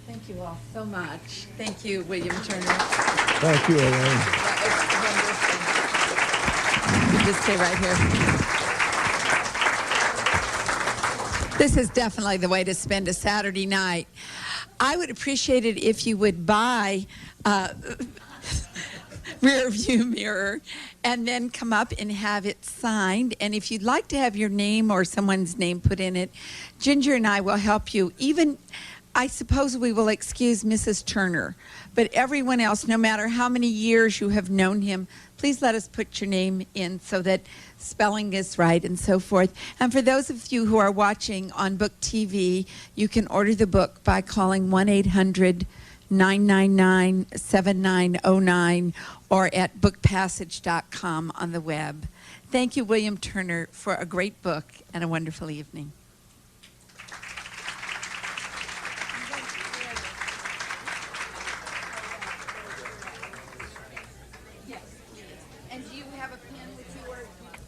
Thank you all so much. Thank you, William Turner. Thank you, Elaine. You just stay right here. This is definitely the way to spend a Saturday night. I would appreciate it if you would buy rear view mirror and then come up and have it signed. And if you'd like to have your name or someone's name put in it, Ginger and I will help you. Even, I suppose we will excuse Mrs. Turner, but everyone else, no matter how many years you have known him, please let us put your name in so that spelling is right and so forth. And for those of you who are watching on Book TV, you can order the book by calling 1-800-999-7909 or at bookpassage.com on the web. Thank you, William Turner, for a great book and a wonderful evening.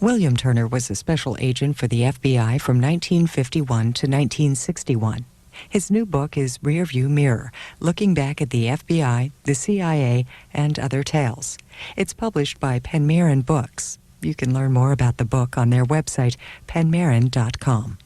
William Turner was a special agent for the FBI from 1951 to 1961. His new book is Rearview Mirror, looking back at the FBI, the CIA, and other tales. It's published by Penmarin Books. You can learn more about the book on their website, penmarin.com.